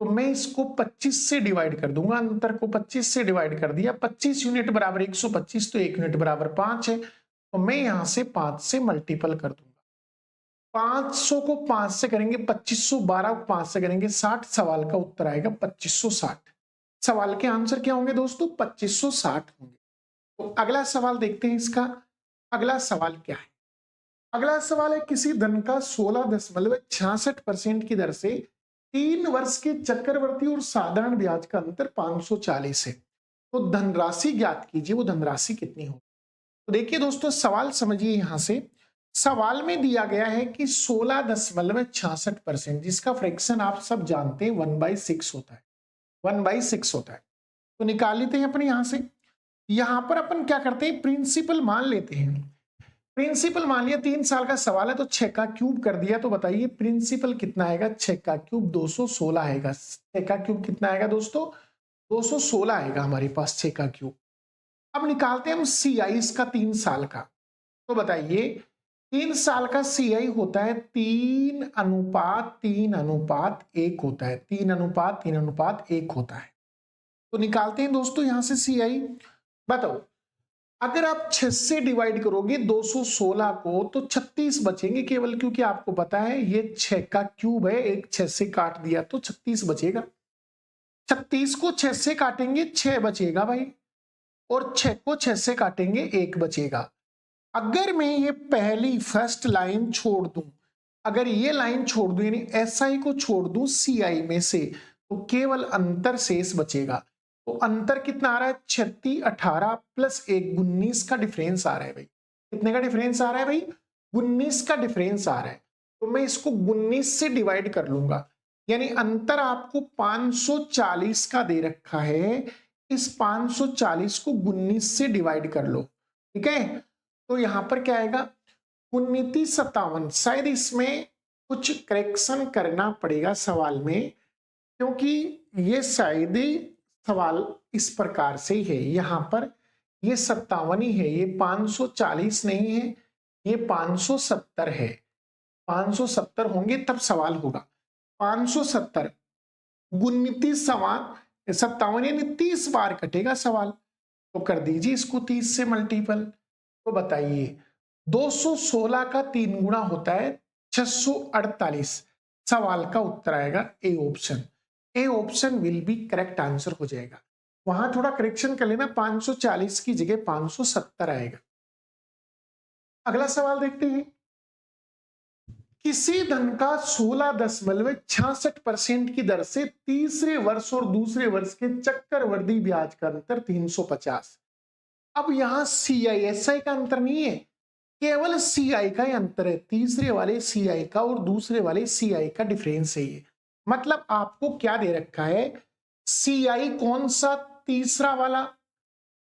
तो मैं इसको 25 से डिवाइड कर दूंगा। अंतर को 25 से डिवाइड कर दिया। 25 यूनिट बराबर 125, तो 1 यूनिट बराबर 5 है। तो मैं यहां से 5 से मल्टीपल कर दूंगा। 500 को 5 से करेंगे 2512 को 5 से करेंगे 60। सवाल का उत्तर आएगा 2560। सवाल के आंसर क्या होंगे दोस्तों, 2560 होंगे। तो अगला सवाल देखते हैं इसका। अगला सवाल क्या है, अगला सवाल है किसी धन का 16.66% की दर से 3 वर्ष के चक्रवर्ती और साधारण ब्याज का अंतर 540 है। तो धनराशि ज्ञात कीजिए, वो धनराशि कितनी हो। तो देखिए दोस्तों सवाल समझिए। यहां से सवाल में दिया गया है कि 16.66%, जिसका फ्रैक्शन आप सब जानते हैं 1/6 होता है। 1/6 होता है। तो निकाल लेते हैं अपने यहां से। यहां पर अपन क्या करते हैं, प्रिंसिपल मान लेते हैं। प्रिंसिपल मान लिया, 3 साल का सवाल है तो 6 का क्यूब कर दिया। तो बताइए प्रिंसिपल कितना आएगा, 6 का क्यूब 216 आएगा। 6 का क्यूब कितना आएगा दोस्तों, 216 आएगा हमारे पास 6 का क्यूब। अब निकालते हैं हम सीआई इसका 3 साल का। तो बताइए 3 साल का सीआई होता है 3:3:1 होता है। 3:3:1 होता है। तो निकालते हैं दोस्तों यहां से सी आई। बताओ, अगर आप 6 से डिवाइड करोगे 216 को तो 36 बचेंगे केवल, क्योंकि आपको पता है ये 6 का क्यूब है, एक 6 से काट दिया तो 36 बचेगा। 36 को 6 से काटेंगे 6 बचेगा भाई, और 6 को 6 से काटेंगे 1 बचेगा। अगर मैं ये पहली फर्स्ट लाइन छोड़ दूं, अगर ये लाइन छोड़ दूं यानी एस आई को छोड़ दूं सी आई में से, तो केवल अंतर शेष बचेगा। तो अंतर कितना आ रहा है? 36 18 प्लस 1 19 का डिफरेंस आ रहा है भाई। कितने का डिफरेंस आ रहा है भाई? 19 का डिफरेंस आ रहा है। तो मैं इसको 19 से डिवाइड कर लूंगा, यानी अंतर आपको 540 का दे रखा है। इस 540 को 19 से डिवाइड कर लो, ठीक है। तो यहां पर क्या आएगा? 1957। शायद इसमें कुछ करेक्शन करना पड़ेगा सवाल में, क्योंकि ये शायद सवाल इस प्रकार से ही है। यहां पर ये 57 ही है, ये 540 नहीं है, ये 570 है। 570 होंगे तब सवाल होगा। 570 29 सवाल 57 यानी 30 बार कटेगा सवाल। तो कर दीजिए इसको 30 से मल्टीपल। तो बताइए 216 का 3 गुना होता है 648। सवाल का उत्तर आएगा A option. A option will be correct answer हो जाएगा। वहां थोड़ा करेक्शन कर लेना, 540 की जगह 570 आएगा। अगला सवाल देखते हैं। किसी धन का 16.66% की दर से तीसरे वर्ष और दूसरे वर्ष के चक्रवृद्धि ब्याज का अंतर 350। अब यहां CISI का अंतर नहीं है, केवल CI का ही अंतर है। तीसरे वाले CI का और दूसरे वाले CI का डिफरेंस है ये। मतलब आपको क्या दे रखा है? CI कौन सा तीसरा वाला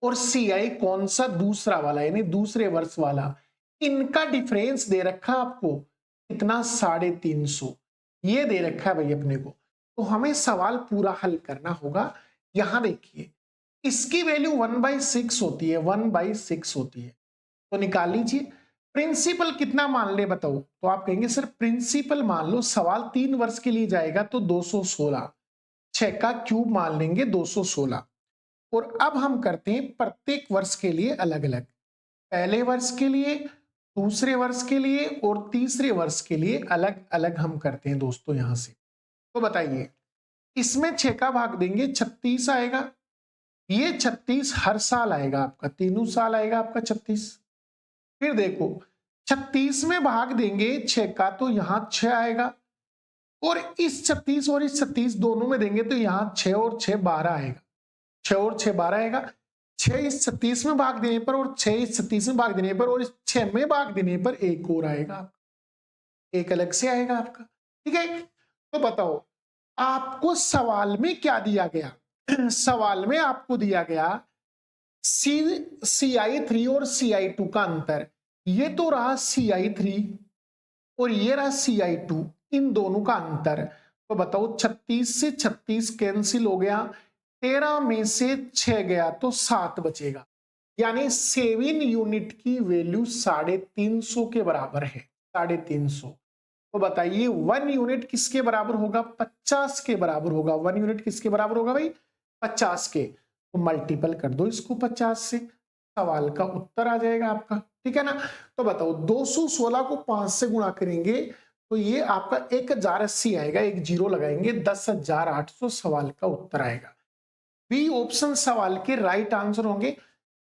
और CI कौन सा दूसरा वाला, यानी दूसरे वर्ष वाला, इनका डिफरेंस दे रखा आपको कितना? 350। ये दे रखा है भाई अपने को। तो हमें सवाल पूरा हल करना होगा। यहां देखिए, इसकी वैल्यू 1/6 होती है, 1/6 होती है। तो निकाल लीजिए। प्रिंसिपल कितना मान ले बताओ? तो आप कहेंगे सर प्रिंसिपल मान लो, सवाल 3 वर्ष के लिए जाएगा तो 216, 6 का क्यूब मान लेंगे 216। और अब हम करते हैं प्रत्येक वर्ष के लिए अलग अलग। पहले वर्ष के लिए, दूसरे वर्ष के लिए और तीसरे वर्ष के लिए अलग अलग हम करते हैं दोस्तों यहां से। तो बताइए, इसमें 6 का भाग देंगे 36 आएगा। ये 36 हर साल आएगा आपका, तीनों साल आएगा आपका 36। फिर देखो 36 में भाग देंगे 6 का तो यहां 6 आएगा, और इस 36 और इस 36 दोनों में देंगे तो यहां 6 और 6 12 आएगा। 6 और 6 12 आएगा। 6 इस 36 में भाग देने पर और 6 इस 36 में भाग देने पर और इस 6 में भाग देने पर एक और आएगा, एक अलग से आएगा आपका, ठीक है। तो बताओ आपको सवाल में क्या दिया गया? सवाल में आपको दिया गया CI3 और CI2 का अंतर। ये तो रहा CI3 और ये रहा CI2, इन दोनों का अंतर। तो बताओ 36 से 36 कैंसिल हो गया, 13 में से 6 गया तो 7 बचेगा, यानी 7 यूनिट की वैल्यू 350 के बराबर है। 350। तो बताइए 1 यूनिट किसके बराबर होगा? 50 के बराबर होगा। 1 यूनिट किसके बराबर होगा भाई? 50 के। तो मल्टीपल कर दो इसको 50 से, सवाल का उत्तर आ जाएगा आपका, ठीक है ना। तो बताओ 216 को 5 से गुणा करेंगे तो ये आपका 1080 आएगा, एक जीरो लगाएंगे 10,800 सवाल का उत्तर आएगा। बी ऑप्शन सवाल के राइट आंसर होंगे।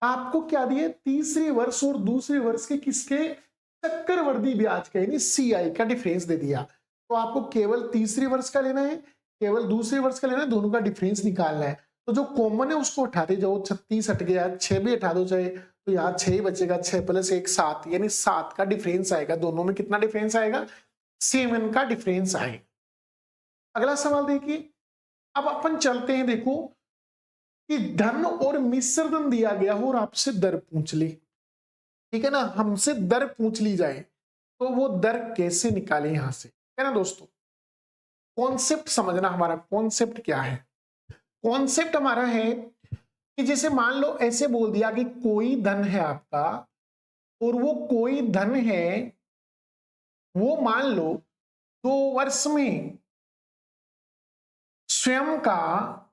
आपको क्या दिए? तीसरे वर्ष और दूसरे वर्ष के किसके चक्रवृद्धि ब्याज का यानी CI का डिफरेंस दे दिया। तो आपको केवल तीसरे वर्ष का लेना है, केवल दूसरे वर्ष का लेना है, दोनों का डिफरेंस निकालना है। तो जो कॉमन है उसको उठाते जाओ, 36 हट गया, 6 भी हटा दो चाहे, तो यहाँ 6 ही बचेगा। 6 + 1 7, यानी 7 का डिफरेंस आएगा। दोनों में कितना डिफरेंस आएगा? 7 का डिफरेंस आएगा। अगला सवाल देखिए। अब अपन चलते हैं, देखो कि धन और मिश्र धन दिया गया हो और आपसे दर पूछ ली, ठीक है ना, हमसे दर पूछ ली जाए तो वो दर कैसे निकाले यहां से, है ना दोस्तों। कॉन्सेप्ट समझना, हमारा कॉन्सेप्ट क्या है? कॉन्सेप्ट हमारा है कि जैसे मान लो ऐसे बोल दिया कि कोई धन है आपका, और वो कोई धन है वो मान लो 2 वर्ष में स्वयं का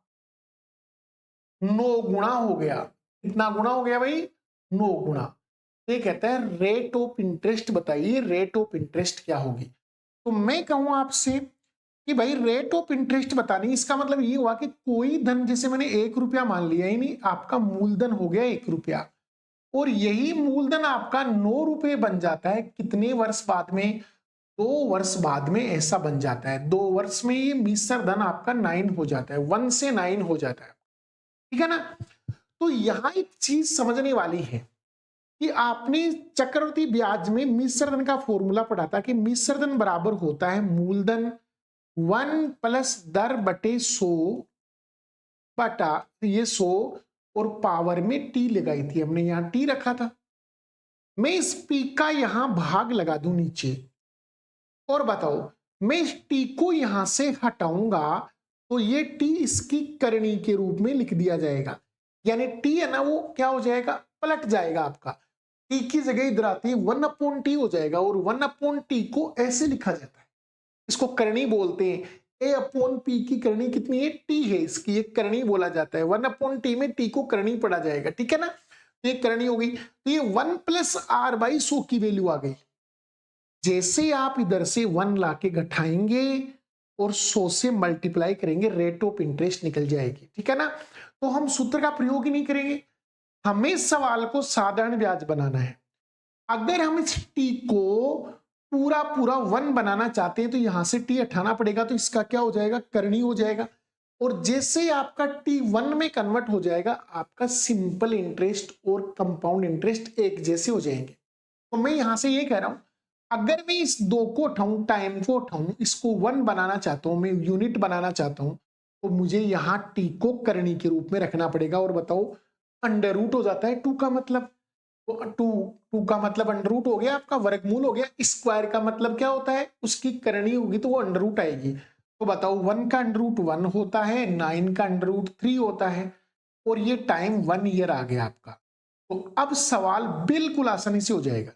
9 गुना हो गया। कितना गुना हो गया भाई? 9 गुना। तो ये कहता है रेट ऑफ इंटरेस्ट बताइए, रेट ऑफ इंटरेस्ट क्या होगी। तो मैं कहूं आपसे कि भाई रेट ऑफ इंटरेस्ट बतानी, इसका मतलब ये हुआ कि कोई धन, जैसे मैंने 1 रुपया मान लिया, यानी आपका मूलधन हो गया 1 रुपया, और यही मूलधन आपका 9 रुपए बन जाता है कितने वर्ष बाद में? 2 वर्ष बाद में ऐसा बन जाता है। 2 वर्ष में ये मिश्र धन आपका 9 हो जाता है, 1 से 9 हो जाता है। ठीक है ना? तो यहां एक चीज समझने वाली है कि आपने चक्रवृद्धि ब्याज में मिश्र धन का फॉर्मूला पढ़ा था कि मिश्र धन बराबर होता है मूलधन 1 प्लस दर बटे 100 बटा ये 100 और पावर में टी लगाई थी हमने, यहां टी रखा था। मैं इस पी का यहां भाग लगा दूं नीचे, और बताओ मैं इस टी को यहां से हटाऊंगा तो ये टी इसकी करणी के रूप में लिख दिया जाएगा, यानी टी है ना वो क्या हो जाएगा? पलट जाएगा आपका। टी की जगह इधर आती है 1/t हो जाएगा, और 1/t को ऐसे लिखा जाता है, इसको करणी बोलते हैं। A/P की करणी कितनी है? टी है, इसकी एक करणी बोला जाता है। 1/t में टी को करणी पढ़ा जाएगा, ठीक है ना? तो ये करणी हो गई, तो ये 1 प्लस R/100 की वैल्यू आ गई। जैसे आप इधर से 1 लाके घटाएंगे और 100 से मल्टीप्लाई करेंगे, रेट ऑफ इंटरेस्ट निकल जाएगी, ठीक है ना? तो हम सूत्र का प्रयोग ही नहीं करेंगे, हमें सवाल को साधारण ब्याज बनाना है। अगर हम इस टी को पूरा पूरा 1 बनाना चाहते हैं तो यहां से टी हटाना पड़ेगा, तो इसका क्या हो जाएगा? करणी हो जाएगा। और जैसे आपका टी 1 में कन्वर्ट हो जाएगा, आपका सिंपल इंटरेस्ट और कंपाउंड इंटरेस्ट एक जैसे हो जाएंगे। तो मैं यहां से ये कह रहा हूं, अगर मैं इस 2 को उठाऊं, टाइम को उठाऊं, इसको 1 बनाना चाहता हूं, मैं यूनिट बनाना चाहता हूं, तो मुझे यहां टी को करणी के रूप में रखना पड़ेगा। और बताओ अंडर रूट हो जाता है 2 का मतलब, तो टू का मतलब अंडर रूट हो गया, आपका वर्गमूल हो गया। स्क्वायर का मतलब क्या होता है? उसकी करणी होगी तो वो अंडर रूट आएगी। तो बताओ 1 का अंडर रूट 1 होता है, 9 का अंडर रूट 3 होता है, और ये टाइम 1 ईयर आ गया आपका। तो अब सवाल बिल्कुल आसानी से हो जाएगा।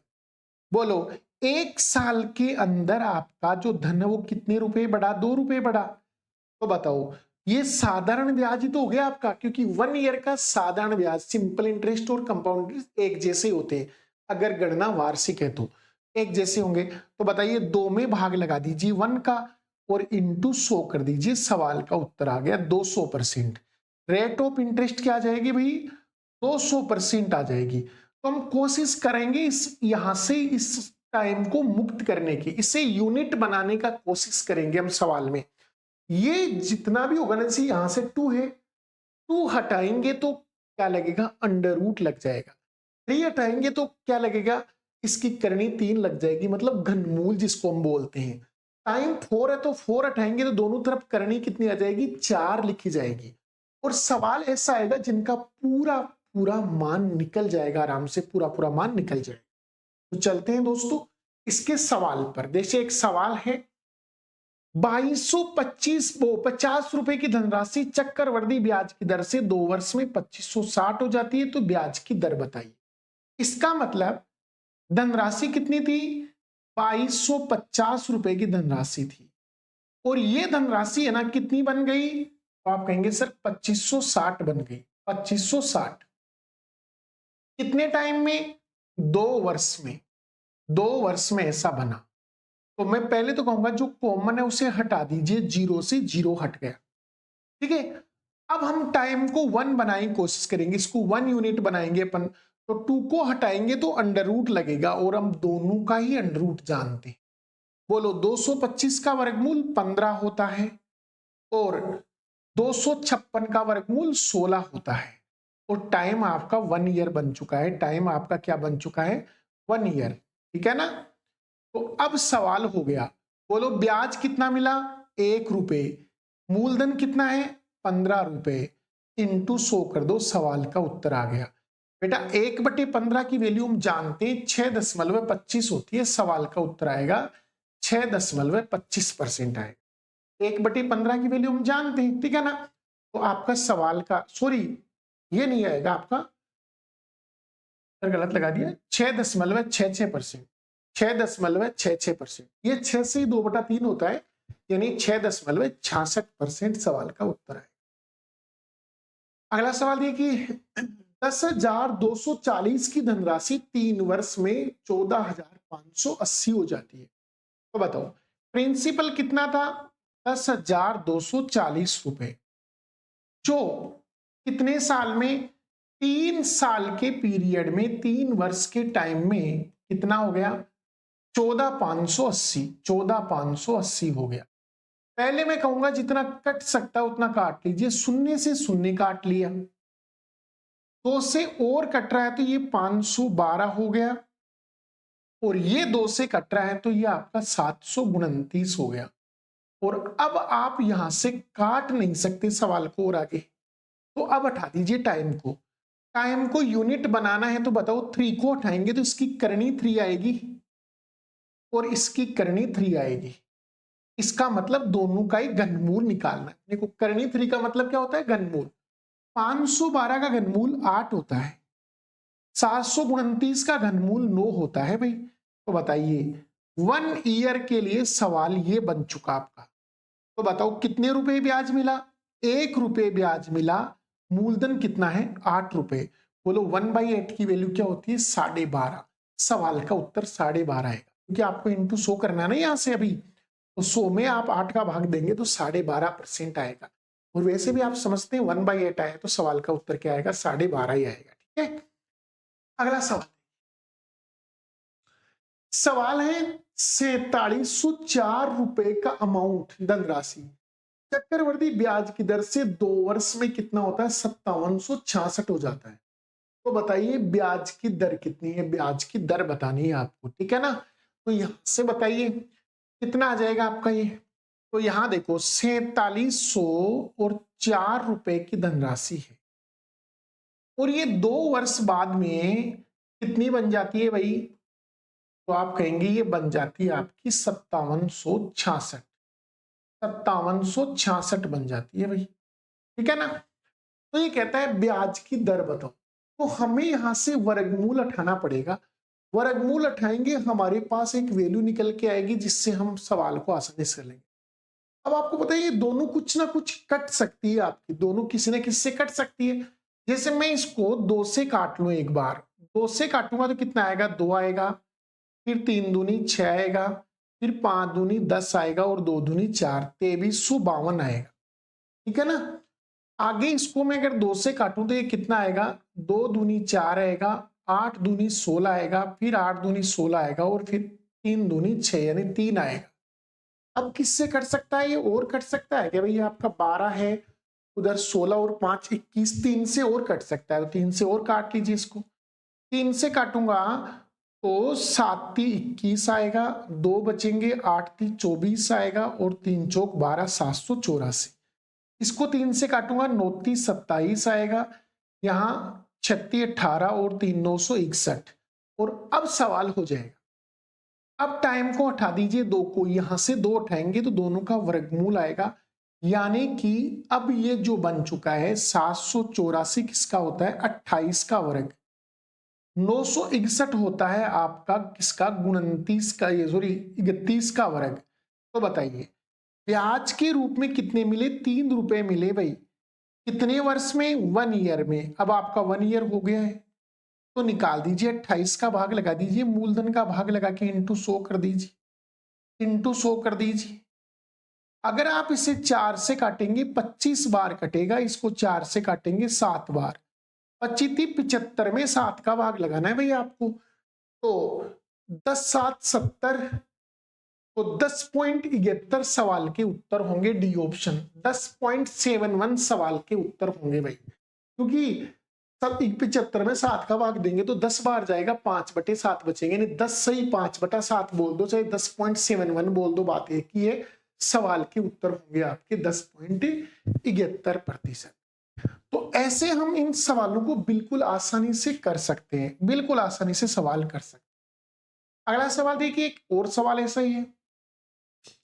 बोलो 1 साल के अंदर आपका जो धन है वो कितने रुपए बढ़ा? 2 रुपए बढ़ा। तो बताओ ये साधारण ब्याज ही तो हो गया आपका, क्योंकि 1 ईयर का साधारण ब्याज, सिंपल इंटरेस्ट और कंपाउंड इंटरेस्ट एक जैसे होते हैं, अगर गणना वार्षिक है तो एक जैसे होंगे। तो बताइए 2 में भाग लगा दीजिए 1 का और इंटू 100 कर दीजिए, सवाल का उत्तर आ गया 200%। रेट ऑफ इंटरेस्ट क्या आ जाएगी भाई? 200% आ जाएगी। तो हम कोशिश करेंगे इस यहां से इस टाइम को मुक्त करने की, इसे यूनिट बनाने का कोशिश करेंगे हम सवाल में। ये जितना भी होगा ना, जैसे यहां से 2 है, 2 हटाएंगे तो क्या लगेगा? अंडर रूट लग जाएगा। 3 हटाएंगे तो क्या लगेगा? इसकी करनी 3 लग जाएगी, मतलब घनमूल जिसको हम बोलते हैं। टाइम 4 है तो 4 हटाएंगे तो दोनों तरफ करनी कितनी आ जाएगी? 4 लिखी जाएगी। और सवाल ऐसा आएगा जिनका पूरा पूरा मान निकल जाएगा, आराम से पूरा पूरा मान निकल जाएगा। तो चलते हैं दोस्तों इसके सवाल पर। जैसे एक सवाल है, 2250 रुपए की धनराशि चक्रवृद्धि ब्याज की दर से 2 वर्ष में 2560 हो जाती है, तो ब्याज की दर बताइए। इसका मतलब धनराशि कितनी थी? 2250 रुपए की धनराशि थी, और ये धनराशि है ना कितनी बन गई? तो आप कहेंगे सर 2560 बन गई। 2560 कितने टाइम में? 2 वर्ष में। 2 वर्ष में ऐसा बना। तो मैं पहले तो कहूंगा जो कॉमन है उसे हटा दीजिए, 0 से 0 हट गया, ठीक है। अब हम टाइम को 1 बनाने की कोशिश करेंगे, इसको 1 यूनिट बनाएंगे अपन, तो 2 को हटाएंगे तो अंडर रूट लगेगा, और हम दोनों का ही अंडर रूट जानते हैं। बोलो 225 का वर्गमूल 15 होता है और 256 का वर्गमूल 16 होता है, और टाइम आपका 1 ईयर बन चुका है। टाइम आपका क्या बन चुका है? 1 ईयर, ठीक है ना। तो अब सवाल हो गया, बोलो ब्याज कितना मिला? 1 रुपए। मूलधन कितना है? 15 रुपए। इंटू 100 कर दो, सवाल का उत्तर आ गया। बेटा 1/15 की वैल्यू हम जानते हैं 6.25 होती है, सवाल का उत्तर आएगा 6.25% आएगा। 1/15 की वैल्यू हम जानते हैं, ठीक है ना। तो आपका सवाल का, सॉरी ये नहीं आएगा आपका, गलत लगा दिया, 6.66%। 6.66%, ये 6 से 2/3 होता है, यानी 6.66% सवाल का उत्तर है। अगला सवाल ये कि 10,240 की धनराशि 3 वर्ष में 14,580 हो जाती है। तो बताओ प्रिंसिपल कितना था? 10,240 रुपए, जो कितने साल में? 3 साल के पीरियड में, 3 वर्ष के टाइम में कितना हो गया? 14,580 हो गया। पहले मैं कहूंगा जितना कट सकता उतना काट लीजिए। शून्य से शून्य काट लिया, 2 से और कट रहा है तो ये 512 हो गया, और ये 2 से कट रहा है तो ये आपका 729 हो गया। और अब आप यहां से काट नहीं सकते सवाल को और आगे, तो अब हटा दीजिए टाइम को। टाइम को यूनिट बनाना है तो बताओ 3 को हटाएंगे तो इसकी करनी 3 आएगी और इसकी करनी 3 आएगी। इसका मतलब दोनों का ही घनमूल निकालना है। देखो करनी 3 का मतलब क्या होता है? घनमूल। 512 का घनमूल 8 होता है, 729 का घनमूल 9 होता है भाई। तो बताइए 1 ईयर के लिए सवाल ये बन चुका आपका। तो बताओ कितने रुपए ब्याज मिला? 1 रुपए ब्याज मिला। मूलधन कितना है? 8 रुपए। बोलो 1/8 की वैल्यू क्या होती है? 12.5। सवाल का उत्तर 12.5 आएगा, क्योंकि आपको इंटू 100 करना है ना यहाँ से। अभी तो 100 में आप 8 का भाग देंगे तो 12.5% आएगा। और वैसे भी आप समझते हैं 1/8 आए तो सवाल का उत्तर क्या आएगा? 12.5 ही आएगा। ठीक है, अगला सवाल। सवाल है 4704 रुपए का अमाउंट, धनराशि चक्रवर्ती ब्याज की दर से 2 वर्ष में कितना होता है? 5766 हो जाता है। तो बताइए ब्याज की दर कितनी है? ब्याज की दर बतानी है आपको, ठीक है ना। तो यहां से बताइए कितना आ जाएगा आपका ये। तो यहां देखो 4704 रुपए की धनराशि है, और ये 2 वर्ष बाद में कितनी बन जाती है भाई? तो आप कहेंगे ये बन जाती है आपकी 5766। 5766 बन जाती है भाई, ठीक है ना। तो ये कहता है ब्याज की दर बताओ, तो हमें यहां से वर्गमूल उठाना पड़ेगा। वर्गमूल उठाएंगे हमारे पास एक वैल्यू निकल के आएगी, जिससे हम सवाल को आसानी से कर लेंगे। अब आपको पता है ये दोनों कुछ ना कुछ कट सकती है आपकी, दोनों किसी न किसी से कट सकती है। जैसे मैं इसको 2 से काट लूं, एक बार 2 से काटूंगा तो कितना आएगा? 2 आएगा, फिर 3 दूनी 6 आएगा, फिर 5 दूनी 10 आएगा, और 2 दूनी 4, 2352 आएगा, ठीक है ना। आगे इसको मैं अगर 2 से काटूं तो ये कितना आएगा? 2 दूनी 4 आएगा, 8 दूनी 16 आएगा, फिर 8 दूनी 16 आएगा, और फिर 3 दूनी 6 यानी 3 आएगा। अब किससे कट सकता है? ये और कट सकता है क्या भाई? आपका 12 है, उधर 16 और 5 21, 3 से और कट सकता है, तो 3 से और काट लीजिए इसको। 3 से काटूंगा तो 7 × 21 आएगा, 2 बचेंगे, 8 × 24 आएगा, और 3 चौक 12, 784। इसको 3 से काटूंगा 9 × 27 आएगा, यहाँ 36 18, और 3 961। और अब सवाल हो जाएगा, अब टाइम को हटा दीजिए 2 को, यहां से 2 उठाएंगे तो दोनों का वर्गमूल आएगा, यानी कि अब ये जो बन चुका है 784 किसका होता है? 28 का वर्ग। 961 होता है आपका किसका? 29 का, ये सॉरी 31 का वर्ग। तो बताइए ब्याज के रूप में कितने मिले? 3 रुपए मिले भाई। कितने वर्ष में? 1 ईयर में। अब आपका 1 ईयर हो गया है, तो निकाल दीजिए, 28 का भाग लगा दीजिए, मूलधन का भाग लगा के इंटू 100 कर दीजिए, इंटू 100 कर दीजिए। अगर आप इसे 4 से काटेंगे 25 बार कटेगा, इसको 4 से काटेंगे 7 बार, 25 75 में 7 का भाग लगाना है भाई आपको। तो 10 7 70, तो 10.71 सवाल के उत्तर होंगे डी ऑप्शन। 10.71 सवाल के उत्तर होंगे भाई, क्योंकि सब 75 में 7 का भाग देंगे तो 10 बार जाएगा, 5/7 बचेंगे, नहीं 10 सही 5/7 बोल दो, चाहे 10.71 बोल दो, बात एक ही है। सवाल के उत्तर होंगे आपके 10.71%। तो ऐसे हम इन सवालों को बिल्कुल आसानी से कर सकते हैं, बिल्कुल आसानी से सवाल कर सकते हैं। अगला सवाल देखिए, एक और सवाल ऐसा ही है।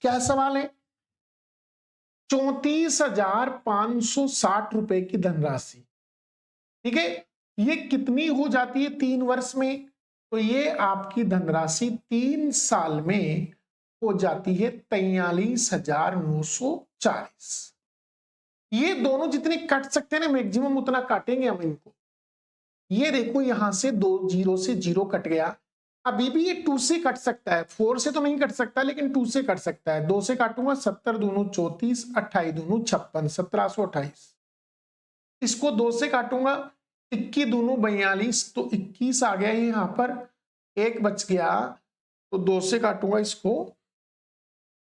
क्या सवाल है? 34,560 रुपए की धनराशि, ठीक है, ये कितनी हो जाती है 3 वर्ष में? तो ये आपकी धनराशि 3 साल में हो जाती है 43,940। ये दोनों जितने कट सकते हैं ना मैक्सिमम उतना काटेंगे हम इनको। ये देखो यहां से 2 जीरो से 0 कट गया। अभी भी ये 2 से कट सकता है, 4 से तो नहीं कट सकता लेकिन 2 से कट सकता है। 2 से काटूंगा 70 दूनू 34, 28 दूनू 56, 1728। इसको 2 से काटूंगा 21 दूनू 42, तो 21 आ गया ये यहां पर, एक बच गया। तो 2 से काटूंगा इसको,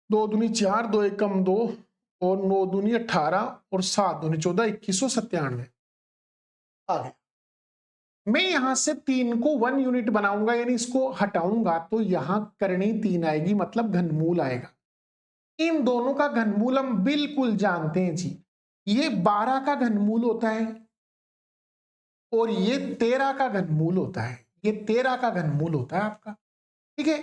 2 दूनी 4, 2 एकम 2 और 9 दूनी 18 और 7 दूनी 14, 2197 आ गया। मैं यहां से 3 को 1 यूनिट बनाऊंगा, यानी इसको हटाऊंगा तो यहां करनी 3 आएगी, मतलब घनमूल आएगा। इन दोनों का घनमूल हम बिल्कुल जानते हैं जी, ये 12 का घनमूल होता है और ये 13 का घनमूल होता है, ये 13 का घनमूल होता है आपका। ठीक है,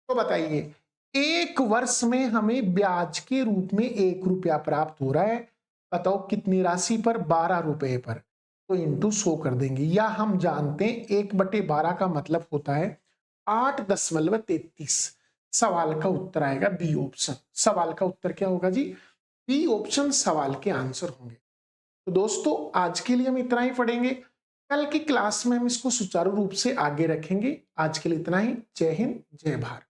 तो बताइए एक वर्ष में हमें ब्याज के रूप में 1 रुपया प्राप्त हो रहा है, बताओ कितनी राशि पर? 12 रुपए पर। तो इंटू 100 कर देंगे, या हम जानते हैं 1/12 का मतलब होता है 8.33। सवाल का उत्तर आएगा बी ऑप्शन। सवाल का उत्तर क्या होगा जी? बी ऑप्शन सवाल के आंसर होंगे। तो दोस्तों आज के लिए हम इतना ही पढ़ेंगे, कल की क्लास में हम इसको सुचारू रूप से आगे रखेंगे। आज के लिए इतना ही। जय हिंद, जय भारत।